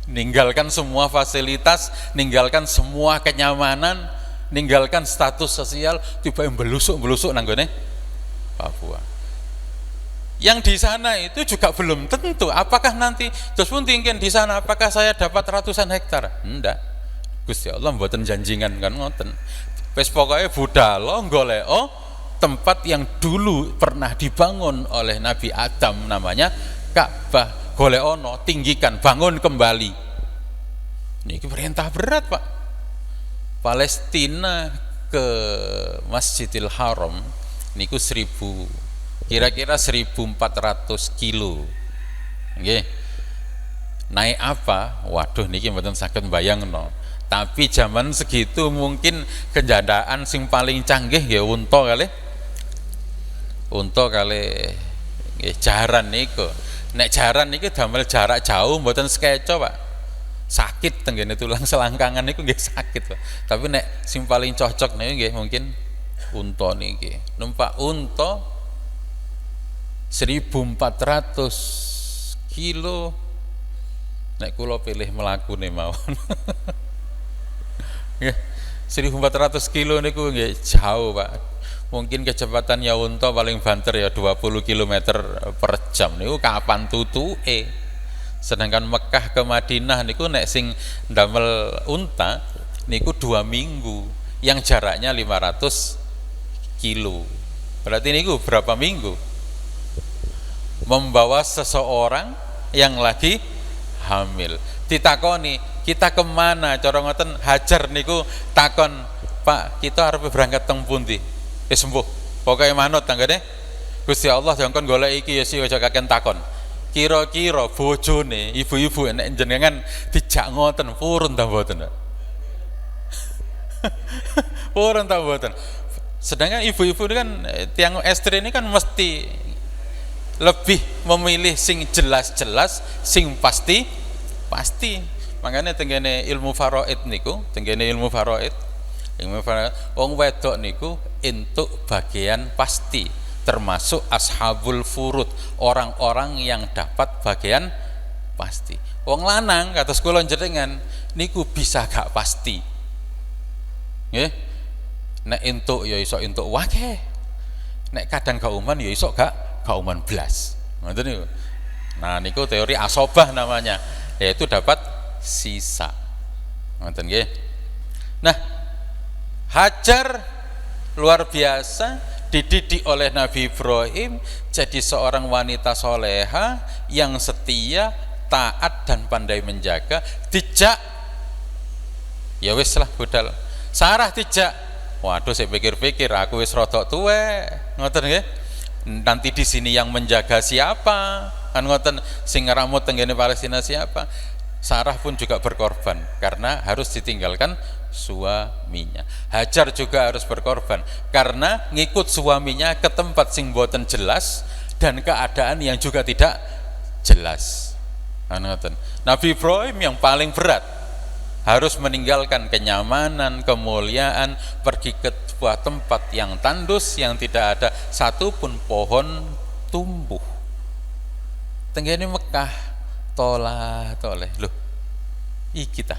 Ninggalkan semua fasilitas, ninggalkan semua kenyamanan, ninggalkan status sosial, tiba-tiba belusuk nang gone Papua. Yang di sana itu juga belum tentu apakah nanti terus pun tingkin di sana apakah saya dapat ratusan hektar. Enggak, Gusti Allah mboten janjingan kan ngoten. Wis pokoke budal golek tempat yang dulu pernah dibangun oleh Nabi Adam, namanya Ka'bah, golek tinggikan, bangun kembali. Ini perintah berat, Pak. Palestina ke Masjidil Haram niku kira-kira 1400 kilo. Nggih. Naik apa? Waduh niki mboten saged mbayangno. Tapi zaman segitu mungkin kendaraan sing paling canggih ya unta kali jaran niku. Nek jaran niku damel jarak jauh mboten sekeco, Pak. Sakit tenggene tulang selangkangan niku nggih sakit, Pak. Tapi nek sing paling cocok niku nggih mungkin unta niki. Numpak unta 1400 kilo. Nek kula pilih mlakune mawon. Nggih, 1400 kilo niku nggih jauh, Pak. Mungkin kecepatannya unta paling banter ya 20 km per jam niku kapan tutuke. Sedangkan Mekah ke Madinah niku nek sing ndamel unta niku 2 minggu yang jaraknya 500 kilo. Berarti niku berapa minggu? Membawa seseorang yang lagi hamil. Ditakoni, kita kemana? Cara ngoten Hajar niku takon, Pak, kita arep berangkat teng pundi? Wis sembuh. Pokoke manut tanggane. Gusti Allah jangkon golek iki ya sih aja kaken takon. Kira-kira bojone ibu-ibu nek jenengan dijak ngoten purun ta mboten? Purun ta mboten? Sedangkan ibu-ibu ini kan tiang estri ini kan mesti lebih memilih sing jelas-jelas, sing pasti. Makanya tenggene ilmu faraid niku, wong wedok niku entuk bagian pasti, termasuk ashabul furud, orang-orang yang dapat bagian pasti. Wong lanang kados kula jenengan niku bisa gak pasti. Nggih. Nek entuk ya iso entuk wakeh. Nek kadang kauman ya iso gak kauman blas. Ngoten niku. Nah niku teori asobah namanya, yaitu dapat sisa. Ngoten nggih. Nah, Hajar luar biasa dididik oleh Nabi Ibrahim jadi seorang wanita soleha yang setia, taat dan pandai menjaga. Dijak ya wis lah budal. Sarah dijak, waduh saya pikir-pikir aku wis rodok tuwek, ngoten nggih. Nanti di sini yang menjaga siapa? Kan ngoten, sing ngramut tenggene Palestina siapa? Sarah pun juga berkorban karena harus ditinggalkan suaminya. Hajar juga harus berkorban karena ngikut suaminya ke tempat sing boten jelas dan keadaan yang juga tidak jelas. Nabi Ibrahim yang paling berat harus meninggalkan kenyamanan, kemuliaan, pergi ke sebuah tempat yang tandus, yang tidak ada satupun pohon tumbuh. Tenggene Mekah toleh loh iki ta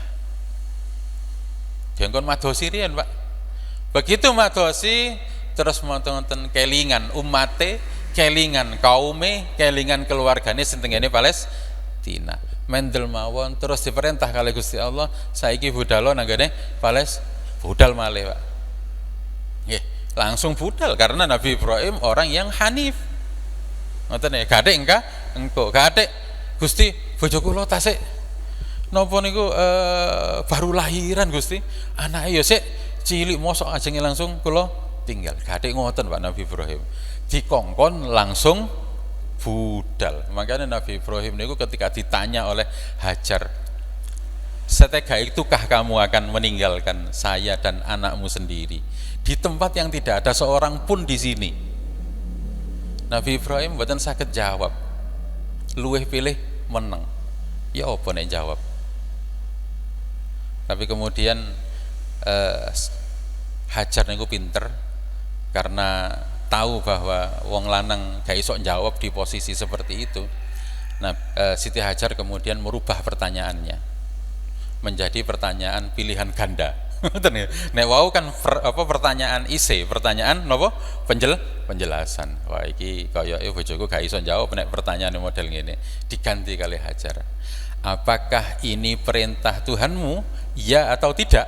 jengkon madosi riyen, Pak. Begitu madosi terus monten kelingan umate, kelingan kaume, kelingan keluargane sing tengene Palestina. Mendel mawon terus diperintah kali Gusti Allah, saiki budal nanggane budal malih, Pak. Nggih, langsung budal karena Nabi Ibrahim orang yang hanif. Ngoten ya, gadek engko gadek Gusti bojo kula tasik napa niku baru lahiran Gusti, anake ya sik cilik mosok ajenge langsung kula tinggal. Gadek ngoten Pak Nabi Ibrahim. Dikongkon langsung budal. Makanya Nabi Ibrahim niku ketika ditanya oleh Hajar, "Setega itukah kamu akan meninggalkan saya dan anakmu sendiri di tempat yang tidak ada seorang pun di sini?" Nabi Ibrahim mboten saged jawab. Luweh pilih meneng. Ya apa nek jawab? Tapi kemudian Hajar niku pinter karena tahu bahwa wong lanang gak iso jawab di posisi seperti itu. Nah, Siti Hajar kemudian merubah pertanyaannya menjadi pertanyaan pilihan ganda. Nek wau kan pertanyaan isi, pertanyaan napa? Penjelasan. Wah iki kaya bojoku gak iso jawab nek pertanyaan model ngene. Diganti kali Hajar. Apakah ini perintah Tuhanmu? Ya atau tidak?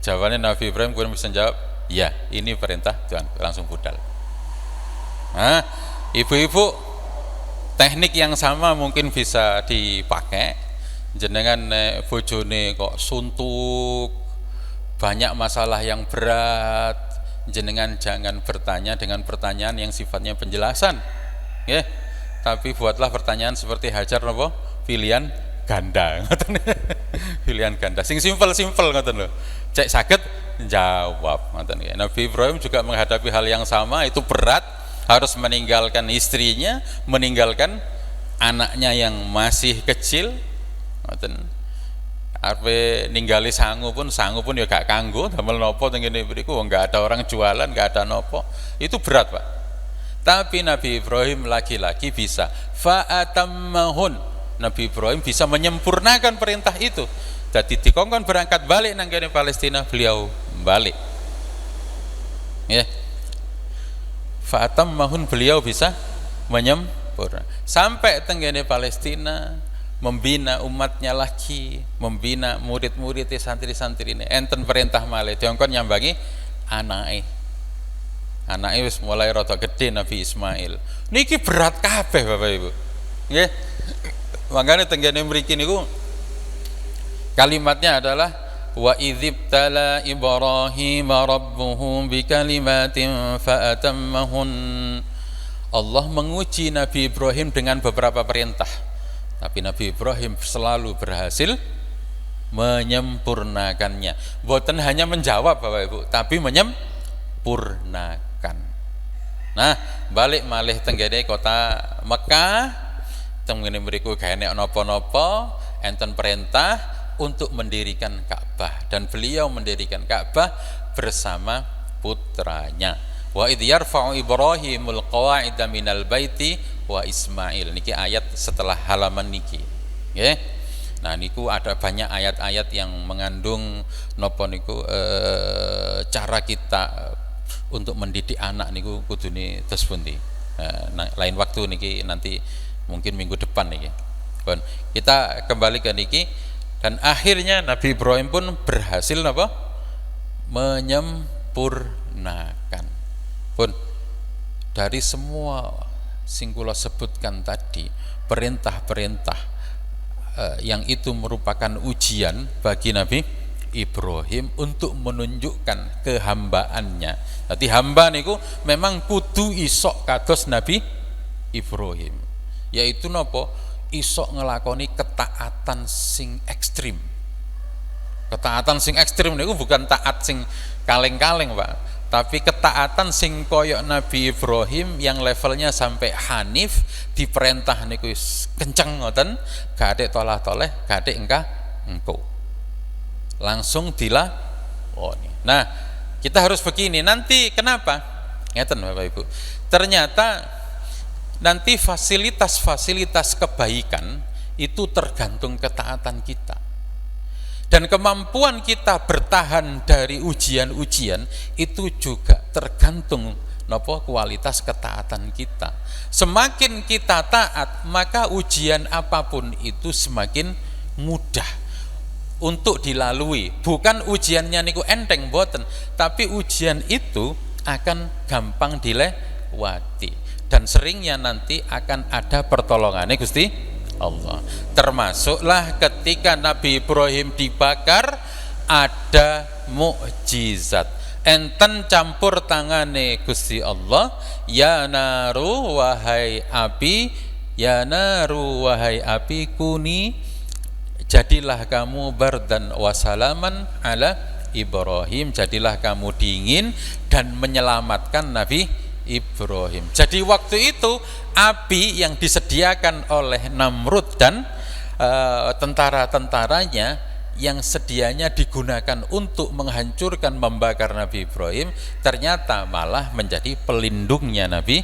Jawabannya Nabi Ibrahim kemudian bisa jawab, ya ini perintah Tuhan, langsung budal. Nah, ibu-ibu, teknik yang sama mungkin bisa dipakai. Jenengan bojone kok suntuk, banyak masalah yang berat, jenengan jangan bertanya dengan pertanyaan yang sifatnya penjelasan, ya. Tapi buatlah pertanyaan seperti Hajar napa? Pilihan ganda. Pilihan ganda. Sing simpel-simpel ngoten lho. Cek saged jawab ngoten ya. Nabi Ibrahim juga menghadapi hal yang sama, itu berat, harus meninggalkan istrinya, meninggalkan anaknya yang masih kecil. Ngoten. Arep ninggali sangu pun ya gak kanggo damel napa teng kene mriku wong gak ada orang jualan, gak ada napa. Itu berat, Pak. Tapi Nabi Ibrahim lagi-lagi bisa fa'atammahun. Nabi Ibrahim bisa menyempurnakan perintah itu. Jadi dikongkon berangkat balik nang kene Palestina, beliau balik. Ya. Fa'atammahun, beliau bisa menyempurna. Sampai teng kene Palestina, membina umatnya lagi, membina murid-murid santri-santri ini. Enten perintah malih dikongkon nyambangi anake. Anaknya wis mulai rada gede, Nabi Ismail. Niki berat kabeh Bapak Ibu. Nggih. Mangkane tenggene mriki niku kalimatnya adalah wa idzibtala Ibrahim rabbuhu bikalimatin fa'atammahun. Allah menguji Nabi Ibrahim dengan beberapa perintah. Tapi Nabi Ibrahim selalu berhasil menyempurnakannya. Boten hanya menjawab Bapak Ibu, tapi menyempurnakan. Nah, balik malih tenggene kota Mekah, tenggene mriku gak enek napa-napa, enten perintah untuk mendirikan Ka'bah, dan beliau mendirikan Ka'bah bersama putranya. Wa idh yarfa'u Ibrahimul qawa'ida minal baiti wa Ismail. Niki ayat setelah halaman niki. Nggih. Nah niku ada banyak ayat-ayat yang mengandung napa niku cara kita untuk mendidik anak niku kudune terus pundi. Nah, lain waktu niki nanti mungkin minggu depan niki. Bon, kita kembali ke niki dan akhirnya Nabi Ibrahim pun berhasil napa? Menyempurnakan. Pun dari semua sing kula sebutkan tadi, perintah-perintah yang itu merupakan ujian bagi Nabi Ibrahim untuk menunjukkan kehambaannya. Jadi hamba niku memang kudu isok kados Nabi Ibrahim, yaitu napa? Isok ngelakoni ketaatan sing ekstrim. Ketaatan sing ekstrim niku bukan taat sing kaleng-kaleng, Pak, tapi ketaatan sing koyok Nabi Ibrahim yang levelnya sampai hanif, diperintah niku kenceng ngoten, gak ada tolah-toleh, gak ada engkau. Langsung dilakoni. Nah, kita harus begini. Nanti kenapa? Ngeten Bapak Ibu. Ternyata nanti fasilitas-fasilitas kebaikan itu tergantung ketaatan kita. Dan kemampuan kita bertahan dari ujian-ujian itu juga tergantung napa kualitas ketaatan kita. Semakin kita taat, maka ujian apapun itu semakin mudah untuk dilalui. Bukan ujiannya niku enteng boten, tapi ujian itu akan gampang dilewati dan seringnya nanti akan ada pertolongannya Gusti Allah. Termasuklah ketika Nabi Ibrahim dibakar, ada mukjizat. Enten campur tangane Gusti Allah, ya naru wahai api, ya naru wahai api kuni, jadilah kamu bardan wasalaman ala Ibrahim, jadilah kamu dingin dan menyelamatkan Nabi Ibrahim. Jadi waktu itu api yang disediakan oleh Namrud dan tentara-tentaranya yang sedianya digunakan untuk menghancurkan, membakar Nabi Ibrahim, ternyata malah menjadi pelindungnya Nabi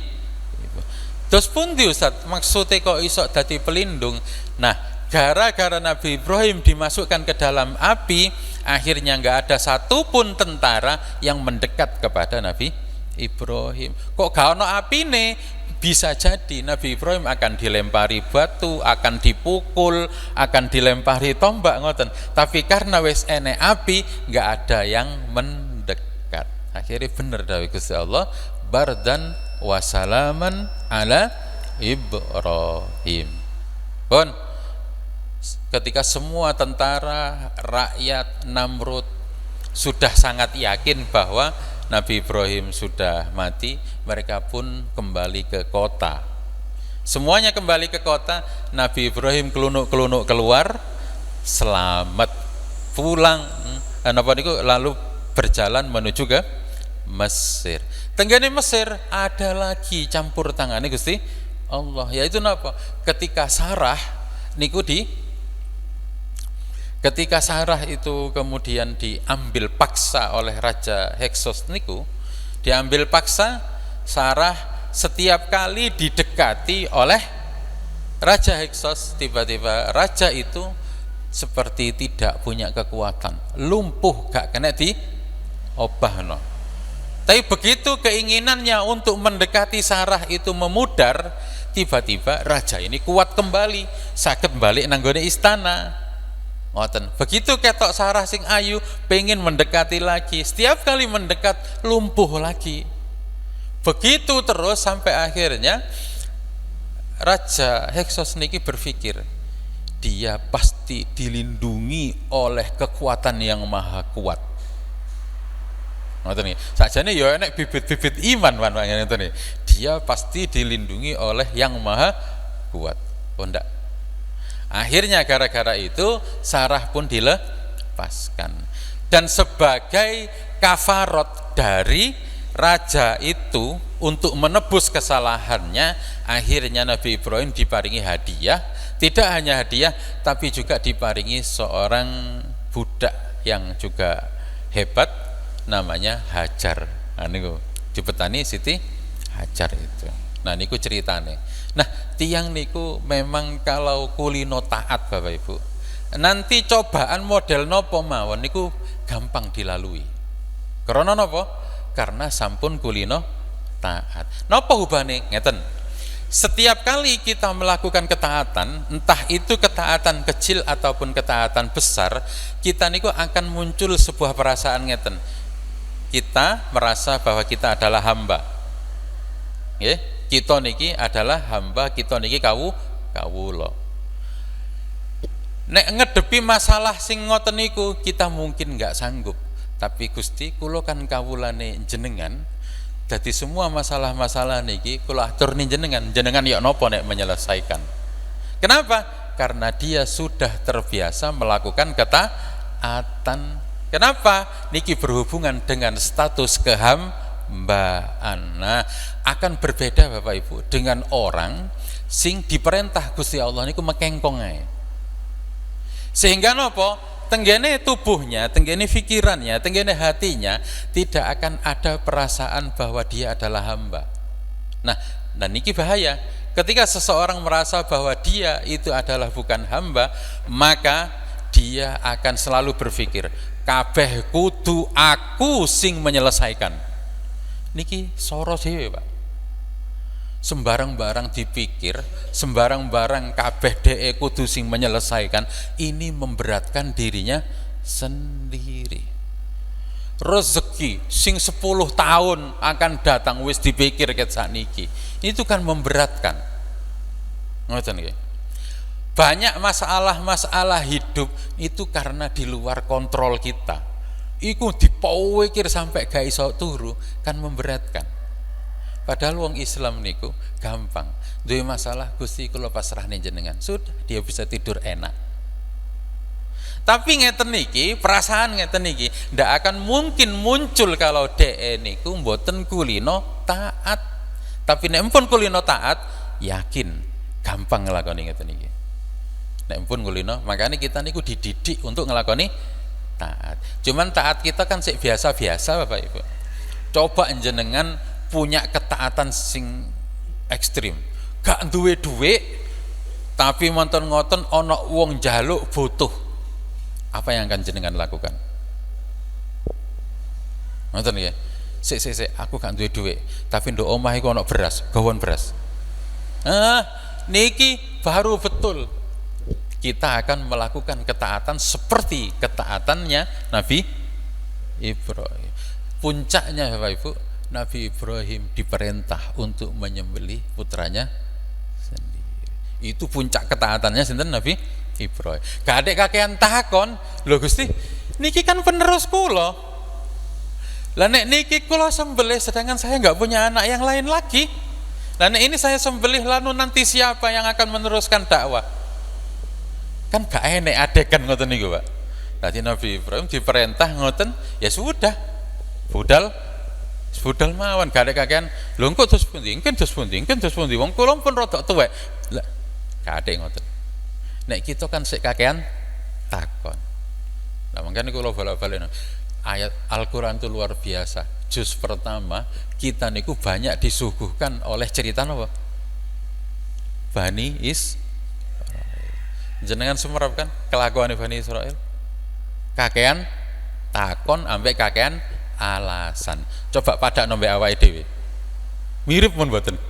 Ibrahim. Terus pun di Ustaz, maksudnya kok iso dadi pelindung? Nah, gara-gara Nabi Ibrahim dimasukkan ke dalam api, akhirnya nggak ada satupun tentara yang mendekat kepada Nabi Ibrahim. Kok gak ono apine? Bisa jadi Nabi Ibrahim akan dilempari batu, akan dipukul, akan dilempari tombak ngoten. Tapi karena wis enek api, nggak ada yang mendekat. Akhirnya bener dawuh Gusti Allah, bardan wa salaman ala Ibrahim. Pun ketika semua tentara, rakyat, Namrud sudah sangat yakin bahwa Nabi Ibrahim sudah mati, mereka pun kembali ke kota. Semuanya kembali ke kota. Nabi Ibrahim kelunuk-kelunuk keluar, selamat pulang. Lalu berjalan menuju ke Mesir. Tenggane Mesir ada lagi campur tangannya Gusti Allah, yaitu napa? Ketika Sarah itu kemudian diambil paksa oleh Raja Heksos niku, diambil paksa, Sarah setiap kali didekati oleh Raja Heksos, tiba-tiba raja itu seperti tidak punya kekuatan, lumpuh, gak kena diobahno. Tapi begitu keinginannya untuk mendekati Sarah itu memudar, tiba-tiba raja ini kuat kembali, sakit balik nanggone istana. Ngoten. Begitu ketok Sarah sing ayu pengen mendekati lagi, setiap kali mendekat lumpuh lagi. Begitu terus sampai akhirnya Raja Heksos niki berpikir, dia pasti dilindungi oleh kekuatan yang maha kuat. Ngoten niki. Sakjane ya enek bibit-bibit iman ngoten niki. Dia pasti dilindungi oleh yang maha kuat. Oh ndak. Akhirnya gara-gara itu Sarah pun dilepaskan. Dan sebagai kafarat dari raja itu untuk menebus kesalahannya, akhirnya Nabi Ibrahim diparingi hadiah. Tidak hanya hadiah, tapi juga diparingi seorang budak yang juga hebat, namanya Hajar. Nah niku dipetani Siti Hajar itu. Nah niku ceritane. Nah, tiang niku memang kalau kulino taat Bapak Ibu, nanti cobaan model nopo mawon niku gampang dilalui. Karena nopo? Karena sampun kulino taat. Nopo hubane? Ngeten. Setiap kali kita melakukan ketaatan, entah itu ketaatan kecil ataupun ketaatan besar, kita niku akan muncul sebuah perasaan ngeten. Kita merasa bahwa kita adalah hamba. Nggih. Kita niki adalah hamba, kita niki kawula. Nek ngedepi masalah sing ngoten niku kita mungkin nggak sanggup, tapi Gusti kula kan kawulane jenengan, dadi semua masalah-masalah niki kula aturni jenengan ya napa nek menyelesaikan. Kenapa? Karena dia sudah terbiasa melakukan ketaatan. Kenapa? Niki berhubungan dengan status kehambaan. Nah, akan berbeda Bapak Ibu dengan orang sing diperintah Gusti Allah niku mekengkong ae. Sehingga napa? Tenggene tubuhnya, tenggene pikirannya, tenggene hatinya tidak akan ada perasaan bahwa dia adalah hamba. Nah, dan niki bahaya. Ketika seseorang merasa bahwa dia itu adalah bukan hamba, maka dia akan selalu berpikir, kabeh kudu aku sing menyelesaikan. Niki soro dhewe Pak. Sembarang-barang dipikir, sembarang-barang kabeh dhek kudu sing menyelesaikan, ini memberatkan dirinya sendiri. Rezeki sing 10 tahun akan datang wis dipikir ket sakniki. Itu kan memberatkan. Ngoten nggih. Banyak masalah-masalah hidup itu karena di luar kontrol kita. Iku dipikir sampai gak iso turu, kan memberatkan. Padahal wong Islam niku gampang. Duwe masalah Gusti kula pasrahne jenengan. Sudah, dia bisa tidur enak. Tapi ngeten niki, perasaan ngeten niki ndak akan mungkin muncul kalau dhek niku mboten kulino taat. Tapi nek pun kulino taat, yakin gampang nglakoni ngeten niki. Nek pun ngulino, makanya kita niku dididik untuk ngelakoni taat. Cuman taat kita kan sik biasa-biasa Bapak Ibu. Coba jenengan punya ketaatan sing ekstrim. Gak duwe duit tapi monton ngoten ana wong njaluk butuh. Apa yang akan jenengan lakukan? Ngoten nggih. Sik aku gak duwe duit, tapi nduk omah iku ana beras, gawon beras. Niki baru betul kita akan melakukan ketaatan seperti ketaatannya Nabi Ibrahim. Puncaknya Bapak Ibu, Nabi Ibrahim diperintah untuk menyembelih putranya sendiri. Itu puncak ketaatannya sinten Nabi Ibrahim. Kadek kakean takon, lho Gusti, niki kan penerus kula. Lah nek niki kula sembelih sedangkan saya nggak punya anak yang lain lagi. Lah nek ini saya sembelih lalu nanti siapa yang akan meneruskan dakwah? Kan gak enek adegan ngoten niku, Pak. Dadi Nabi Ibrahim diperintah ngoten, ya sudah. Budal mawon gak ada kakean. Lho kok terus pundi? Engken terus pundi? Wong kula pun rada tuwek. Lah gak ada ngoten. Nek kita kan sik kakean takon. Lah mangkane kula balik-balik ayat Al-Qur'an itu luar biasa. Juz pertama kita niku banyak disuguhkan oleh cerita apa? Bani jenengan sumerap kan kelakuan Bani Israel, kakean takon ambek kakean alasan. Coba pada nombek awake dhewe mirip pun mboten.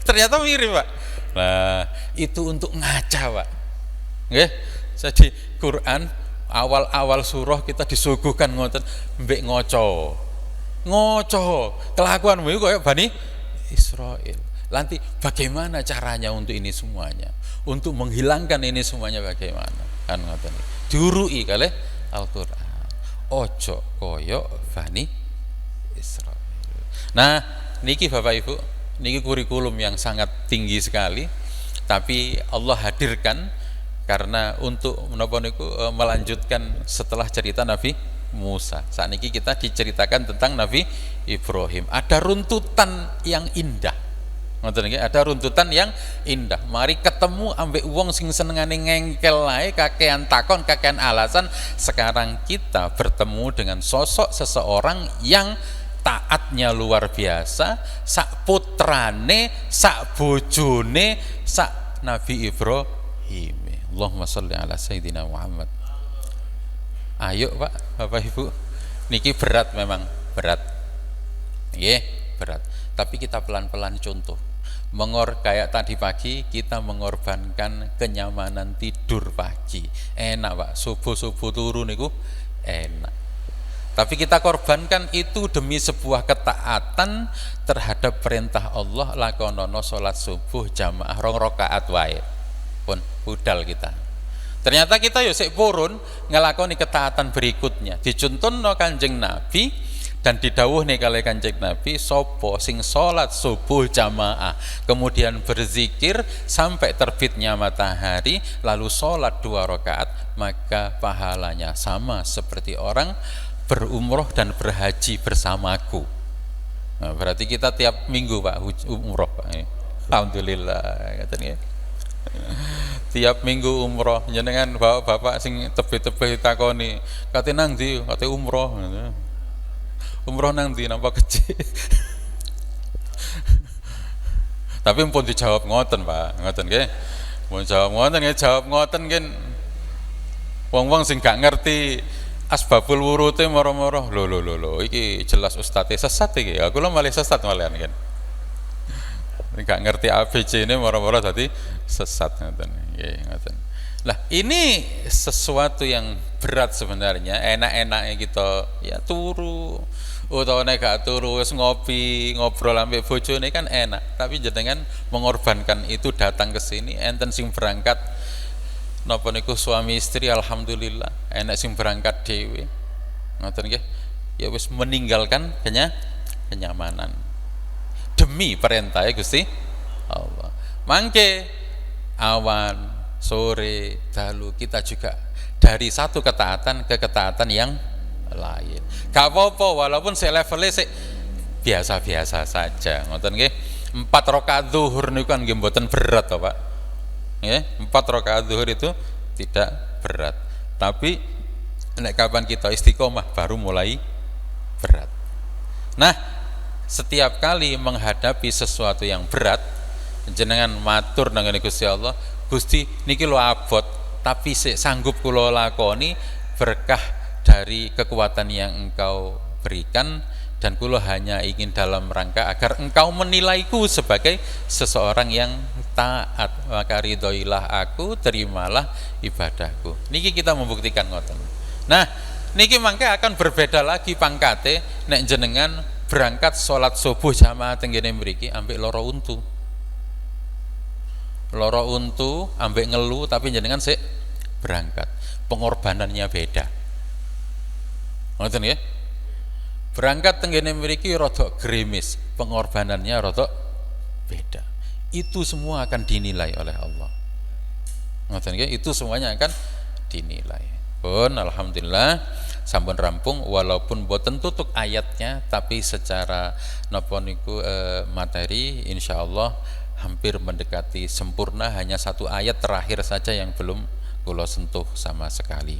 Ternyata mirip Pak. Nah itu untuk ngaca Pak, nggih. Jadi Quran awal-awal surah kita disuguhkan ngoten mbek ngoco kelakuanmu itu kayak Bani Israel. Nanti bagaimana caranya untuk ini semuanya, untuk menghilangkan ini semuanya bagaimana? Kan ngoten. Diurui kalih Al-Qur'an. Ojo koyo Bani Israel. Nah, niki Bapak Ibu, niki kurikulum yang sangat tinggi sekali, tapi Allah hadirkan karena untuk menapa niku melanjutkan setelah cerita Nabi Musa. Saat niki kita diceritakan tentang Nabi Ibrahim. Ada runtutan yang indah. Ada runtutan yang indah. Mari ketemu ambek wong sing senengane ngengkel ae, kakean takon, kakean alasan. Sekarang kita bertemu dengan sosok seseorang yang taatnya luar biasa, sak putrane, sak bojone, sak Nabi Ibrahim. Allahumma sholli ala Sayyidina Muhammad. Ayo Pak, Bapak Ibu, niki berat, memang berat. Nggih, berat. Tapi kita pelan-pelan contoh. Kayak tadi pagi kita mengorbankan kenyamanan tidur pagi. Enak Pak, subuh-subuh turu niku enak. Tapi kita korbankan itu demi sebuah ketaatan terhadap perintah Allah, lakonono salat subuh jamaah 2 rakaat wae. Pun budal kita. Ternyata kita yo sik purun ngelakoni ketaatan berikutnya. Dicontohno Kanjeng Nabi dan didhawuhne kalih Kanjeng Nabi, sapa sing salat subuh jamaah kemudian berzikir sampai terbitnya matahari lalu salat 2 rakaat, maka pahalanya sama seperti orang berumroh dan berhaji bersamaku. Nah, berarti kita tiap minggu Pak umroh Pak. Alhamdulillah katanya. Tiap minggu umroh, jenengan bapak sing tebih-tebih takoni, kate nang ndi? Kate umroh. Umroh nang ndi napa kecil. Tapi pun dijawab ngoten Pak, ngoten nggih. Mun jawab ngoten nggih. Wong-wong sing gak ngerti asbabul wurute moro-moro, lho iki jelas ustadz sesat iki. Aku lho malah sesat malahan kan. Gak ngerti ABC ini moro-moro tadi sesat ngoten. Nggih, ngoten. Lah, ini sesuatu yang berat sebenarnya. Enak-enaknya kita ya turu. Utawa nek gak turu wis ngopi, ngobrol ambek bojone kan enak. Tapi jenengan mengorbankan itu datang ke sini, enten sing berangkat napa niku suami istri alhamdulillah, enak sing berangkat dhewe. Ngoten nggih. Ya wis meninggalkan kenyamanan demi perintah Gusti Allah. Mangke awan, sore, dalu kita juga dari satu ketaatan ke ketaatan yang lain. Gak apa-apa walaupun levelnya biasa-biasa saja. Ngoten nggih. 4 rakaat zuhur niku kan nggih mboten berat to, Pak. ya. 4 rakaat zuhur itu tidak berat. Tapi nek kapan kita istiqomah baru mulai berat. Nah, setiap kali menghadapi sesuatu yang berat, jenengan matur nang Gusti Allah, Gusti niki lo abot, tapi sanggup kula lakoni berkah dari kekuatan yang Engkau berikan, dan kula hanya ingin dalam rangka agar Engkau menilaiku sebagai seseorang yang taat, maka ridhoilah aku, terimalah ibadahku. Niki kita membuktikan ngoten. Nah, niki mangke akan berbeda lagi pangkate nek jenengan berangkat sholat subuh jamaah tenggene mriki ambek loro untu. Loro untu ambek ngelu tapi jenengan sik berangkat. Pengorbanannya beda. Ngoten ya? Berangkat tenggene mriki rada gerimis, pengorbanannya rada beda. Itu semua akan dinilai oleh Allah. Ngoten nggih, itu semuanya akan dinilai. Pun alhamdulillah sampun rampung, walaupun boten tutuk ayatnya, tapi secara napa niku materi insyaallah hampir mendekati sempurna. Hanya 1 ayat terakhir saja yang belum kula sentuh sama sekali.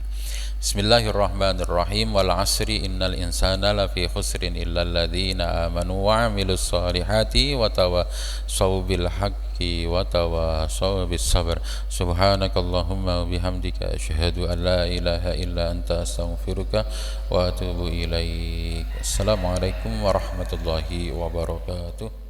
Bismillahirrahmanirrahim. Wal 'asri innal insana lafi khusrin illal ladzina amanu wa 'amilus solihati wa tawassaw bil haqqi wa tawassaw bis sabr. Subhanakallahumma wa bihamdika asyhadu an la ilaha illa anta astaghfiruka wa atubu ilaik. Assalamualaikum warahmatullahi wabarakatuh.